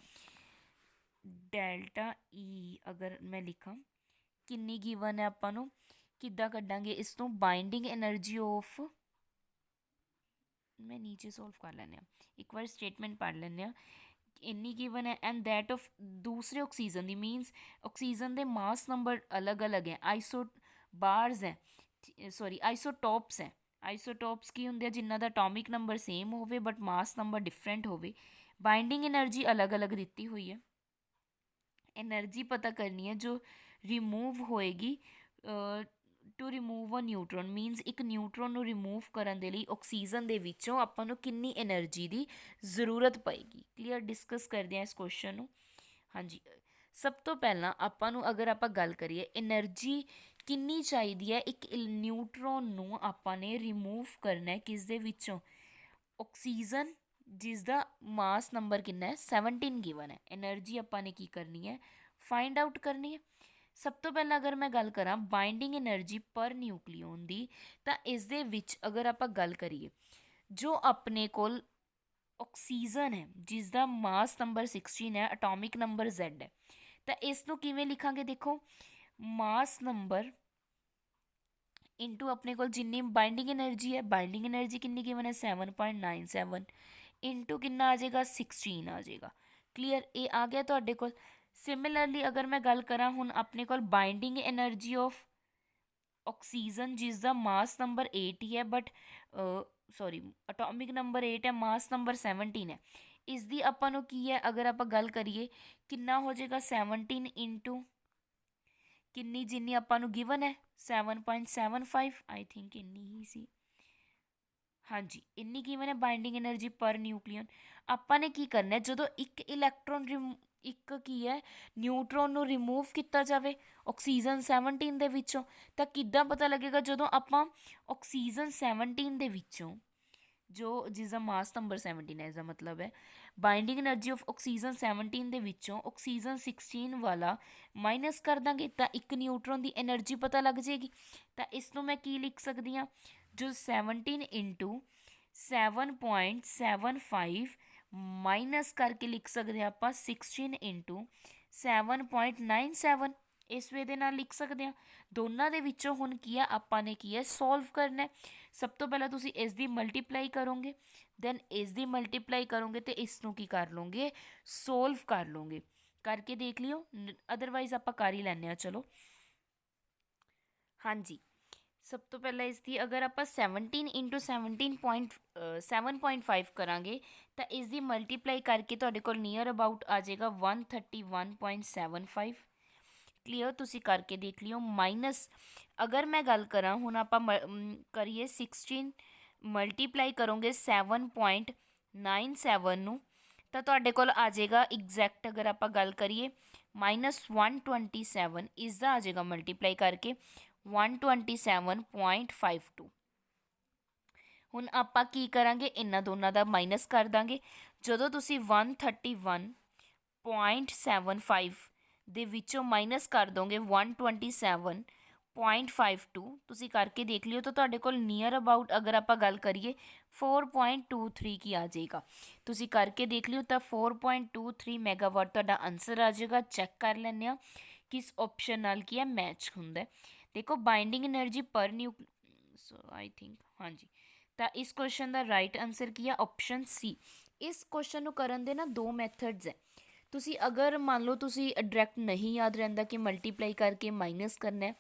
ਡੈਲਟਾ ਈ ਅਗਰ ਮੈਂ ਲਿਖਾਂ, ਕਿੰਨੀ ਗਿਵਨ ਹੈ ਆਪਾਂ ਨੂੰ, ਕਿੱਦਾਂ ਕੱਢਾਂਗੇ ਇਸ ਤੋਂ, ਬਾਈਂਡਿੰਗ ਐਨਰਜੀ ਆਫ, ਮੈਂ ਨੀਚੇ ਸੋਲਵ ਕਰ ਲੈਂਦੇ ਹਾਂ, ਇੱਕ ਵਾਰ ਸਟੇਟਮੈਂਟ ਪੜ੍ਹ ਲੈਂਦੇ ਹਾਂ। ਇੰਨੀ ਗਿਵਨ ਹੈ ਐਂਡ ਦੈਟ ਆਫ ਦੂਸਰੇ ਆਕਸੀਜਨ ਦੀ, ਮੀਨਸ ਆਕਸੀਜਨ ਦੇ ਮਾਸ ਨੰਬਰ ਅਲੱਗ ਅਲੱਗ ਹੈ, ਬਾਰਸ ਹੈ, ਸੌਰੀ ਆਈਸੋਟੋਪਸ ਹੈ। ਆਈਸੋਟੋਪਸ ਕੀ ਹੁੰਦੇ ਆ, ਜਿਨ੍ਹਾਂ ਦਾ ਅਟੋਮਿਕ ਨੰਬਰ ਸੇਮ ਹੋਵੇ ਬਟ ਮਾਸ ਨੰਬਰ ਡਿਫਰੈਂਟ ਹੋਵੇ। ਬਾਈਂਡਿੰਗ ਐਨਰਜੀ ਅਲੱਗ ਅਲੱਗ ਦਿੱਤੀ ਹੋਈ ਹੈ। ਐਨਰਜੀ ਪਤਾ ਕਰਨੀ ਹੈ ਜੋ ਰਿਮੂਵ ਹੋਏਗੀ, ਟੂ ਰਿਮੂਵ ਅ ਨਿਊਟਰੋਨ, ਮੀਨਸ ਇੱਕ ਨਿਊਟਰੋਨ ਨੂੰ ਰਿਮੂਵ ਕਰਨ ਦੇ ਲਈ ਆਕਸੀਜਨ ਦੇ ਵਿੱਚੋਂ ਆਪਾਂ ਨੂੰ ਕਿੰਨੀ ਐਨਰਜੀ ਦੀ ਜ਼ਰੂਰਤ ਪਏਗੀ। ਕਲੀਅਰ? ਡਿਸਕਸ ਕਰਦੇ ਹਾਂ ਇਸ ਕੁਐਸਚਨ ਨੂੰ। ਹਾਂਜੀ, ਸਭ ਤੋਂ ਪਹਿਲਾਂ ਆਪਾਂ ਨੂੰ ਅਗਰ ਆਪਾਂ ਗੱਲ ਕਰੀਏ ਐਨਰਜੀ ਕਿੰਨੀ ਚਾਹੀਦੀ ਹੈ, ਇੱਕ ਨਿਊਟਰੋਨ ਨੂੰ ਆਪਾਂ ਨੇ ਰਿਮੂਵ ਕਰਨਾ ਹੈ ਕਿਸ ਦੇ ਵਿੱਚੋਂ, ਆਕਸੀਜਨ, ਜਿਸ ਦਾ ਮਾਸ ਨੰਬਰ ਕਿੰਨਾ ਹੈ 17 ਗਿਵਨ ਹੈ। ਐਨਰਜੀ ਆਪਾਂ ਨੇ ਕੀ ਕਰਨੀ ਹੈ, ਫਾਈਂਡ ਆਊਟ ਕਰਨੀ ਹੈ। ਸਭ ਤੋਂ ਪਹਿਲਾਂ ਅਗਰ ਮੈਂ ਗੱਲ ਕਰਾਂ ਬਾਈਂਡਿੰਗ ਐਨਰਜੀ ਪਰ ਨਿਊਕਲੀਓਨ ਦੀ, ਤਾਂ ਇਸ ਦੇ ਵਿੱਚ ਅਗਰ ਆਪਾਂ ਗੱਲ ਕਰੀਏ, ਜੋ ਆਪਣੇ ਕੋਲ ਆਕਸੀਜਨ ਹੈ ਜਿਸ ਦਾ ਮਾਸ ਨੰਬਰ 16 ਹੈ, ਅਟੋਮਿਕ ਨੰਬਰ Z ਹੈ, ਤਾਂ ਇਸ ਨੂੰ ਕਿਵੇਂ ਲਿਖਾਂਗੇ, ਦੇਖੋ ਮਾਸ ਨੰਬਰ ਇਨਟੂ ਆਪਣੇ ਕੋਲ ਜਿੰਨੀ ਬਾਈਂਡਿੰਗ ਐਨਰਜੀ ਹੈ, ਬਾਈਂਡਿੰਗ ਐਨਰਜੀ ਕਿੰਨੀ ਗਿਵਨ ਹੈ 7.97, ਇਨਟੂ ਕਿੰਨਾ ਆ ਜਾਏਗਾ 16 ਆ ਜਾਏਗਾ। ਕਲੀਅਰ? ਇਹ ਆ ਗਿਆ ਤੁਹਾਡੇ ਕੋਲ। ਸਿਮਿਲਰਲੀ ਅਗਰ ਮੈਂ ਗੱਲ ਕਰਾਂ ਹੁਣ ਆਪਣੇ ਕੋਲ ਬਾਈਂਡਿੰਗ ਐਨਰਜੀ ਆਫ ਆਕਸੀਜਨ ਜਿਸ ਦਾ ਮਾਸ ਨੰਬਰ 8 ਹੀ ਹੈ, ਬਟ ਸੌਰੀ ਅਟੋਮਿਕ ਨੰਬਰ 8 ਹੈ, ਮਾਸ ਨੰਬਰ 17 ਹੈ, ਇਸ ਦੀ ਆਪਾਂ ਨੂੰ ਕੀ ਹੈ, ਅਗਰ ਆਪਾਂ ਗੱਲ ਕਰੀਏ ਕਿੰਨਾ ਹੋ ਜਾਏਗਾ 17 ਇੰਟੂ ਕਿੰਨੀ, ਜਿੰਨੀ ਆਪਾਂ ਨੂੰ ਗਿਵਨ ਹੈ 7.75, ਆਈ ਥਿੰਕ ਇੰਨੀ ਹੀ ਸੀ, ਹਾਂਜੀ ਇੰਨੀ ਗਿਵਨ ਹੈ ਬਾਈਂਡਿੰਗ એનર્ਜੀ ਪਰ ਨਿਊਕਲੀਅਨ। ਆਪਾਂ ਨੇ ਕੀ ਕਰਨਾ, ਜਦੋਂ ਇੱਕ ਇਲੈਕਟ੍ਰੋਨ ਇੱਕ ਕੀ ਹੈ ਨਿਊਟਰੋਨ ਨੂੰ ਰਿਮੂਵ ਕੀਤਾ ਜਾਵੇ ਆਕਸੀਜਨ 17 ਦੇ ਵਿੱਚੋਂ, ਤਾਂ ਕਿੱਦਾਂ ਪਤਾ ਲੱਗੇਗਾ, ਜਦੋਂ ਆਪਾਂ ਆਕਸੀਜਨ 17 ਦੇ ਵਿੱਚੋਂ ਜੋ ਜਿਸਦਾ ਮਾਸ ਨੰਬਰ 17 ਹੈ, ਇਸਦਾ ਮਤਲਬ ਹੈ ਬਾਈਂਡਿੰਗ એનર્ਜੀ ਆਫ ਆਕਸੀਜਨ 17 ਦੇ ਵਿੱਚੋਂ ਆਕਸੀਜਨ 16 ਵਾਲਾ ਮਾਈਨਸ ਕਰ ਦਾਂਗੇ ਤਾਂ ਇੱਕ ਨਿਊਟਰੋਨ ਦੀ એનર્ਜੀ ਪਤਾ ਲੱਗ ਜਾਏਗੀ। ਤਾਂ ਇਸ ਨੂੰ ਮੈਂ ਕੀ ਲਿਖ ਸਕਦੀ ਹਾਂ, ਜੋ 17 ਇੰਟੂ 7.75 ਮਾਈਨਸ ਕਰਕੇ ਲਿਖ ਸਕਦੇ ਹਾਂ ਆਪਾਂ 16 ਇੰਟੂ 7.97, ਇਸ ਵੇ ਦੇ ਨਾਲ ਲਿਖ ਸਕਦੇ ਹਾਂ। ਦੋਨਾਂ ਦੇ ਵਿੱਚੋਂ ਹੁਣ ਕੀ ਆ, ਆਪਾਂ ਨੇ ਕੀ ਹੈ ਸੋਲਵ ਕਰਨਾ। ਸਭ ਤੋਂ ਪਹਿਲਾਂ ਤੁਸੀਂ ਇਸ ਦੀ ਮਲਟੀਪਲਾਈ ਕਰੋਗੇ, ਦੈਨ ਇਸ ਦੀ ਮਲਟੀਪਲਾਈ ਕਰੋਗੇ ਤੇ ਇਸ ਨੂੰ ਕੀ ਕਰ ਲਓਗੇ, ਸੋਲਵ ਕਰ ਲਓਗੇ। ਕਰਕੇ ਦੇਖ ਲਿਓ, ਅਦਰਵਾਈਜ਼ ਆਪਾਂ ਕਰ ਹੀ ਲੈਂਦੇ ਹਾਂ। ਚਲੋ ਹਾਂਜੀ, ਸਭ ਤੋਂ ਪਹਿਲਾਂ ਇਸ ਦੀ ਅਗਰ ਆਪਾਂ 17 ਇੰਟੂ 7.5 ਕਰਾਂਗੇ ਤਾਂ ਇਸ ਦੀ ਮਲਟੀਪਲਾਈ ਕਰਕੇ ਤੁਹਾਡੇ ਕੋਲ ਨੀਅਰ ਅਬਾਊਟ ਆ ਜਾਏਗਾ 131.75। ਕਲੀਅਰ, ਤੁਸੀਂ ਕਰਕੇ ਦੇਖ ਲਿਓ। ਮਾਈਨਸ ਅਗਰ ਮੈਂ ਗੱਲ ਕਰਾਂ ਹੁਣ ਆਪਾਂ ਕਰੀਏ 16 ਮਲਟੀਪਲਾਈ ਕਰੋਗੇ 7.97 ਨੂੰ ਤਾਂ ਤੁਹਾਡੇ ਕੋਲ ਆ ਜਾਏਗਾ ਐਗਜ਼ੈਕਟ, ਅਗਰ ਆਪਾਂ ਗੱਲ ਕਰੀਏ -127 ਇਸ ਦਾ ਆ ਜਾਏਗਾ ਮਲਟੀਪਲਾਈ ਕਰਕੇ 127.52। ਹੁਣ ਆਪਾਂ ਕੀ ਕਰਾਂਗੇ, ਇਹਨਾਂ ਦੋਨਾਂ ਦਾ ਮਾਈਨਸ ਕਰ ਦਾਂਗੇ। ਜਦੋਂ ਤੁਸੀਂ 131.75 ਦੇ ਵਿੱਚੋਂ ਮਾਈਨਸ ਕਰ ਦੋਗੇ 127.52, ਤੁਸੀਂ ਕਰਕੇ ਦੇਖ ਲਿਓ ਤਾਂ ਤੁਹਾਡੇ ਕੋਲ ਨੀਅਰ ਅਬਾਊਟ ਅਗਰ ਆਪਾਂ ਗੱਲ ਕਰੀਏ 4.23 ਕੀ ਆ ਜਾਏਗਾ। ਤੁਸੀਂ ਕਰਕੇ ਦੇਖ ਲਿਓ ਤਾਂ 4.23 ਮੈਗਾਵਾਟ ਤੁਹਾਡਾ ਆਨਸਰ ਆ ਜਾਏਗਾ। ਚੈੱਕ ਕਰ ਲੈਂਦੇ ਹਾਂ ਕਿਸ ਆਪਸ਼ਨ ਨਾਲ ਕੀ ਹੈ ਮੈਚ ਹੁੰਦਾ। ਦੇਖੋ ਬਾਈਂਡਿੰਗ એનર્ਜੀ ਪਰ ਆਈ ਥਿੰਕ ਹਾਂਜੀ, ਤਾਂ ਇਸ ਕੁਐਸਚਨ ਦਾ ਰਾਈਟ ਆਨਸਰ ਕੀ ਹੈ, ਆਪਸ਼ਨ ਸੀ। ਇਸ ਕੁਐਸਚਨ ਨੂੰ ਕਰਨ ਦੇ ਨਾ ਦੋ ਮੈਥਡਸ ਹੈ। ਤੁਸੀਂ ਅਗਰ ਮੰਨ ਲਓ ਤੁਸੀਂ ਡਾਇਰੈਕਟ ਨਹੀਂ ਯਾਦ ਰਹਿੰਦਾ ਕਿ ਮਲਟੀਪਲਾਈ ਕਰਕੇ ਮਾਈਨਸ ਕਰਨਾ ਹੈ,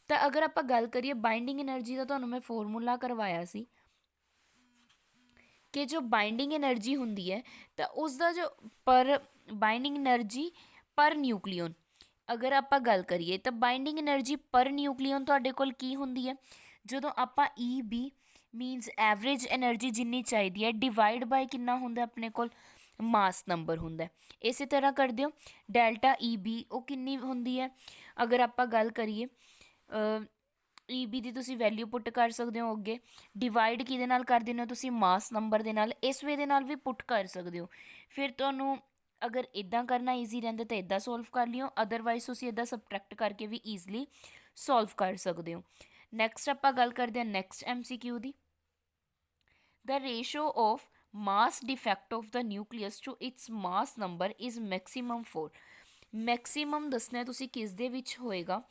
ਤਾਂ ਅਗਰ ਆਪਾਂ ਗੱਲ ਕਰੀਏ ਬਾਈਂਡਿੰਗ એનર્ਜੀ ਦਾ, ਤੁਹਾਨੂੰ ਮੈਂ ਫਾਰਮੂਲਾ ਕਰਵਾਇਆ ਸੀ ਕਿ ਜੋ ਬਾਈਂਡਿੰਗ એનર્ਜੀ ਹੁੰਦੀ ਹੈ ਤਾਂ ਉਸ ਦਾ ਜੋ ਪਰ ਬਾਈਂਡਿੰਗ એનર્ਜੀ ਪਰ ਨਿਊਕਲੀਅਨ ਅਗਰ ਆਪਾਂ ਗੱਲ ਕਰੀਏ ਤਾਂ ਬਾਈਂਡਿੰਗ એનર્ਜੀ ਪਰ ਨਿਊਕਲੀਅਨ ਤੁਹਾਡੇ ਕੋਲ ਕੀ ਹੁੰਦੀ ਹੈ, ਜਦੋਂ ਆਪਾਂ EB ਮੀਨਸ ਐਵਰੇਜ એનર્ਜੀ ਜਿੰਨੀ ਚਾਹੀਦੀ ਹੈ ਡਿਵਾਈਡ ਬਾਈ ਕਿੰਨਾ ਹੁੰਦਾ ਆਪਣੇ ਕੋਲ ਮਾਸ ਨੰਬਰ ਹੁੰਦਾ। ਇਸੇ ਤਰ੍ਹਾਂ ਕਰਦੇ ਹੋ ਡੈਲਟਾ EB ਉਹ ਕਿੰਨੀ ਹੁੰਦੀ ਹੈ, ਅਗਰ ਆਪਾਂ ਗੱਲ ਕਰੀਏ EB ਦੀ ਤੁਸੀਂ ਵੈਲਿਊ ਪੁੱਟ ਕਰ ਸਕਦੇ ਹੋ ਅੱਗੇ, ਡਿਵਾਈਡ ਕਿਹਦੇ ਨਾਲ ਕਰ ਦਿੰਦੇ ਹੋ ਤੁਸੀਂ ਮਾਸ ਨੰਬਰ ਦੇ ਨਾਲ, ਇਸ ਵੇ ਦੇ ਨਾਲ ਵੀ ਪੁੱਟ ਕਰ ਸਕਦੇ ਹੋ। ਫਿਰ ਤੁਹਾਨੂੰ ਅਗਰ ਇੱਦਾਂ ਕਰਨਾ ਈਜ਼ੀ ਰਹਿੰਦਾ ਤਾਂ ਇੱਦਾਂ ਸੋਲਵ ਕਰ ਲਿਓ, ਅਦਰਵਾਈਜ਼ ਤੁਸੀਂ ਇੱਦਾਂ ਸਬਟਰੈਕਟ ਕਰਕੇ ਵੀ ਈਜ਼ਲੀ ਸੋਲਵ ਕਰ ਸਕਦੇ ਹੋ। ਨੈਕਸਟ ਆਪਾਂ ਗੱਲ ਕਰਦੇ ਹਾਂ next MCQ the. The ratio of mass defect of the nucleus to its mass number is maximum for, maximum ਦੱਸਣਾ ਤੁਸੀਂ ਕਿਸ ਦੇ ਵਿੱਚ ਹੋਏਗਾ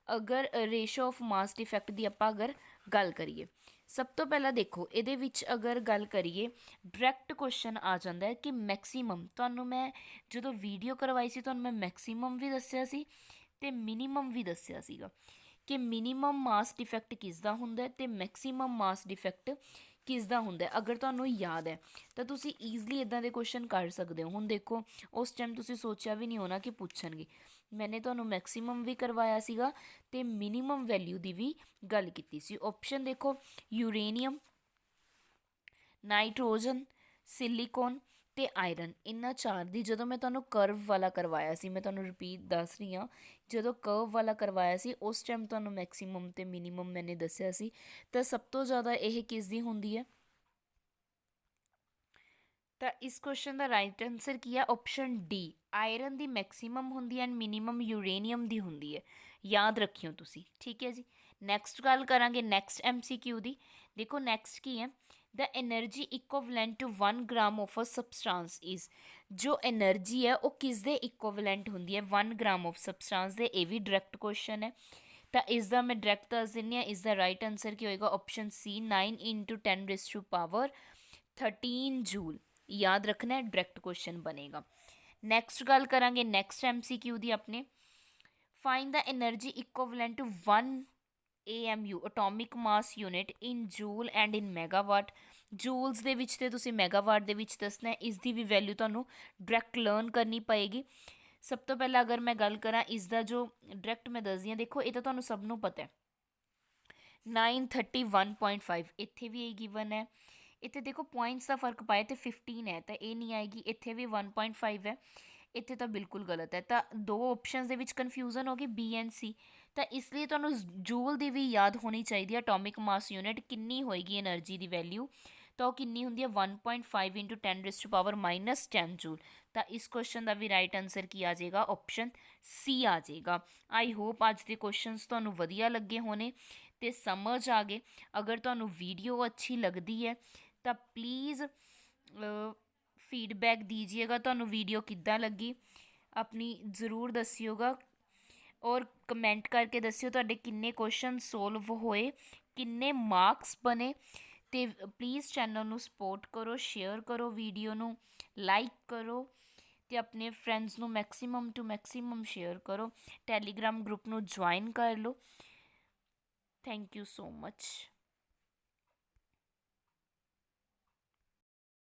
ਅਗਰ ਰੇਸ਼ੋ ਆਫ ਮਾਸ ਡਿਫੈਕਟ ਦੀ ਆਪਾਂ ਅਗਰ ਗੱਲ ਕਰੀਏ। ਸਭ ਤੋਂ ਪਹਿਲਾਂ ਦੇਖੋ ਇਹਦੇ ਵਿੱਚ ਅਗਰ ਗੱਲ ਕਰੀਏ ਡਾਇਰੈਕਟ ਕੁਐਸਚਨ ਆ ਜਾਂਦਾ ਹੈ ਕਿ ਮੈਕਸੀਮਮ, ਤੁਹਾਨੂੰ ਮੈਂ ਜਦੋਂ ਵੀਡੀਓ ਕਰਵਾਈ ਸੀ ਤੁਹਾਨੂੰ ਮੈਂ ਮੈਕਸੀਮਮ ਵੀ ਦੱਸਿਆ ਸੀ ਅਤੇ ਮਿਨੀਮਮ ਵੀ ਦੱਸਿਆ ਸੀਗਾ ਕਿ ਮਿਨੀਮਮ ਮਾਸ ਡਿਫੈਕਟ ਕਿਸ ਦਾ ਹੁੰਦਾ ਅਤੇ ਮੈਕਸੀਮਮ ਮਾਸ ਡਿਫੈਕਟ ਕਿਸ ਦਾ ਹੁੰਦਾ। ਅਗਰ ਤੁਹਾਨੂੰ ਯਾਦ ਹੈ ਤਾਂ ਤੁਸੀਂ ਈਜ਼ਲੀ ਇੱਦਾਂ ਦੇ ਕੁਐਸਚਨ ਕਰ ਸਕਦੇ ਹੋ। ਹੁਣ ਦੇਖੋ ਉਸ ਟਾਈਮ ਤੁਸੀਂ ਸੋਚਿਆ ਵੀ ਨਹੀਂ ਹੋਣਾ ਕਿ ਪੁੱਛਣਗੇ, ਮੈंने ਤੁਹਾਨੂੰ ਮੈਕਸੀਮਮ ਵੀ ਕਰਵਾਇਆ ਸੀਗਾ ਅਤੇ ਮਿਨੀਮਮ ਵੈਲਿਊ ਦੀ ਵੀ ਗੱਲ ਕੀਤੀ ਸੀ। ਆਪਸ਼ਨ ਦੇਖੋ ਯੂਰੇਨੀਅਮ, ਨਾਈਟ੍ਰੋਜਨ, ਸਿਲੀਕੋਨ ਅਤੇ ਆਇਰਨ, ਇਹਨਾਂ ਚਾਰ ਦੀ ਜਦੋਂ ਮੈਂ ਤੁਹਾਨੂੰ ਕਰਵ ਵਾਲਾ ਕਰਵਾਇਆ ਸੀ, ਮੈਂ ਤੁਹਾਨੂੰ ਰਿਪੀਟ ਦੱਸ ਰਹੀ ਹਾਂ, ਜਦੋਂ ਕਰਵ ਵਾਲਾ ਕਰਵਾਇਆ ਸੀ ਉਸ ਟਾਈਮ ਤੁਹਾਨੂੰ ਮੈਕਸੀਮਮ ਅਤੇ ਮਿਨੀਮਮ ਮੈंने ਦੱਸਿਆ ਸੀ। ਤਾਂ ਸਭ ਤੋਂ ਜ਼ਿਆਦਾ ਇਹ ਕਿਸ ਦੀ ਹੁੰਦੀ ਹੈ, ਤਾਂ ਇਸ ਕੁਐਸਚਨ ਦਾ ਰਾਈਟ ਆਨਸਰ ਕੀ ਹੈ, ਆਪਸ਼ਨ ਡੀ, ਆਇਰਨ ਦੀ ਮੈਕਸੀਮਮ ਹੁੰਦੀ ਹੈ ਐਂਡ ਮਿਨੀਮਮ ਯੂਰੇਨੀਅਮ ਦੀ ਹੁੰਦੀ ਹੈ। ਯਾਦ ਰੱਖਿਓ ਤੁਸੀਂ, ਠੀਕ ਹੈ ਜੀ। ਨੈਕਸਟ ਗੱਲ ਕਰਾਂਗੇ ਨੈਕਸਟ MCQ ਦੀ। ਦੇਖੋ ਨੈਕਸਟ ਕੀ ਹੈ, the energy equivalent to 1 gram of a substance is, ਜੋ ਐਨਰਜੀ ਹੈ ਉਹ ਕਿਸ ਦੇ ਇਕੁਵਲੈਂਟ ਹੁੰਦੀ ਹੈ 1 ਗ੍ਰਾਮ ਆਫ ਸਬਸਟਾਂਸ ਦੇ। ਇਹ ਵੀ ਡਾਇਰੈਕਟ ਕੁਐਸਚਨ ਹੈ ਤਾਂ ਇਸ ਦਾ ਮੈਂ ਡਾਇਰੈਕਟ ਦੱਸ ਦਿੰਦੀ ਹਾਂ। ਇਸ ਦਾ ਰਾਈਟ ਆਨਸਰ ਕੀ ਹੋਏਗਾ, ਆਪਸ਼ਨ ਸੀ 9 × 10⁻13 ਜੂਲ। ਯਾਦ ਰੱਖਣਾ ਹੈ, ਡਾਇਰੈਕਟ ਕੁਐਸਚਨ ਬਣੇਗਾ। ਨੈਕਸਟ ਗੱਲ ਕਰਾਂਗੇ ਨੈਕਸਟ MCQ ਦੀ ਆਪਣੇ, find the energy equivalent to 1 AMU atomic mass unit in joule and in megawatt. Joules ਦੇ ਵਿੱਚ ਤੇ ਤੁਸੀਂ ਮੈਗਾਵਾਟ ਦੇ ਵਿੱਚ ਦੱਸਣਾ ਹੈ। ਇਸ ਦੀ ਵੀ ਵੈਲਿਊ ਤੁਹਾਨੂੰ ਡਾਇਰੈਕਟ ਲਰਨ ਕਰਨੀ ਪਏਗੀ। ਸਭ ਤੋਂ ਪਹਿਲਾਂ ਅਗਰ ਮੈਂ ਗੱਲ ਕਰਾਂ ਇਸ ਦਾ ਜੋ ਡਾਇਰੈਕਟ ਮੈਂ ਦੱਸਦੀ ਹਾਂ, ਦੇਖੋ ਇਹ ਤਾਂ ਤੁਹਾਨੂੰ ਸਭ ਨੂੰ ਪਤਾ ਹੈ 931.5 ਇੱਥੇ ਵੀ ਇਹ ਗਿਵਨ ਹੈ। ਇੱਥੇ ਦੇਖੋ ਪੁਆਇੰਟਸ ਦਾ ਫਰਕ ਪਾਇਆ ਤੇ 15 ਹੈ ਤਾਂ ਇਹ ਨਹੀਂ ਆਏਗੀ। ਇੱਥੇ ਵੀ 1.5 ਹੈ, ਇੱਥੇ ਤਾਂ ਬਿਲਕੁਲ ਗਲਤ ਹੈ। ਤਾਂ ਦੋ ਆਪਸ਼ਨਸ ਦੇ ਵਿੱਚ ਕਨਫਿਊਜ਼ਨ ਹੋ ਗਈ ਬੀ ਐਂਡ ਸੀ। ਤਾਂ ਇਸ ਲਈ ਤੁਹਾਨੂੰ ਜੂਲ ਦੀ ਵੀ ਯਾਦ ਹੋਣੀ ਚਾਹੀਦੀ ਹੈ। ਅਟੋਮਿਕ ਮਾਸ ਯੂਨਿਟ ਕਿੰਨੀ ਹੋਏਗੀ એનર્ਜੀ ਦੀ ਵੈਲਿਊ, ਤਾਂ ਉਹ ਕਿੰਨੀ ਹੁੰਦੀ ਹੈ 1.5 ਇੰਟੂ 10⁻⁻10 ਜੂਲ। ਤਾਂ ਇਸ ਕੁਐਸਚਨ ਦਾ ਵੀ ਰਾਈਟ ਆਨਸਰ ਕੀ ਆ ਜਾਏਗਾ, ਆਪਸ਼ਨ ਸੀ ਆ ਜਾਏਗਾ। ਆਈ ਹੋਪ ਅੱਜ ਦੇ ਕੁਐਸਚਨਸ ਤੁਹਾਨੂੰ ਵਧੀਆ ਲੱਗੇ ਹੋਣੇ ਤੇ ਸਮਝ ਆ ਗਏ। ਅਗਰ ਤੁਹਾਨੂੰ ਵੀਡੀਓ ਅੱਛੀ ਲੱਗਦੀ ਹੈ ਤਾਂ ਪਲੀਜ਼ ਫੀਡਬੈਕ ਦੀਜੀਏਗਾ, ਤੁਹਾਨੂੰ ਵੀਡੀਓ ਕਿੱਦਾਂ ਲੱਗੀ ਆਪਣੀ ਜ਼ਰੂਰ ਦੱਸਿਓਗਾ। ਔਰ ਕਮੈਂਟ ਕਰਕੇ ਦੱਸਿਓ ਤੁਹਾਡੇ ਕਿੰਨੇ ਕੁਐਸਚਨ ਸੋਲਵ ਹੋਏ, ਕਿੰਨੇ ਮਾਰਕਸ ਬਣੇ। ਅਤੇ ਪਲੀਜ਼ ਚੈਨਲ ਨੂੰ ਸਪੋਰਟ ਕਰੋ, ਸ਼ੇਅਰ ਕਰੋ, ਵੀਡੀਓ ਨੂੰ ਲਾਈਕ ਕਰੋ ਅਤੇ ਆਪਣੇ ਫਰੈਂਡਸ ਨੂੰ ਮੈਕਸੀਮਮ ਟੂ ਮੈਕਸੀਮਮ ਸ਼ੇਅਰ ਕਰੋ। ਟੈਲੀਗ੍ਰਾਮ ਗਰੁੱਪ ਨੂੰ ਜੁਆਇਨ ਕਰ ਲਓ। Thank you so much.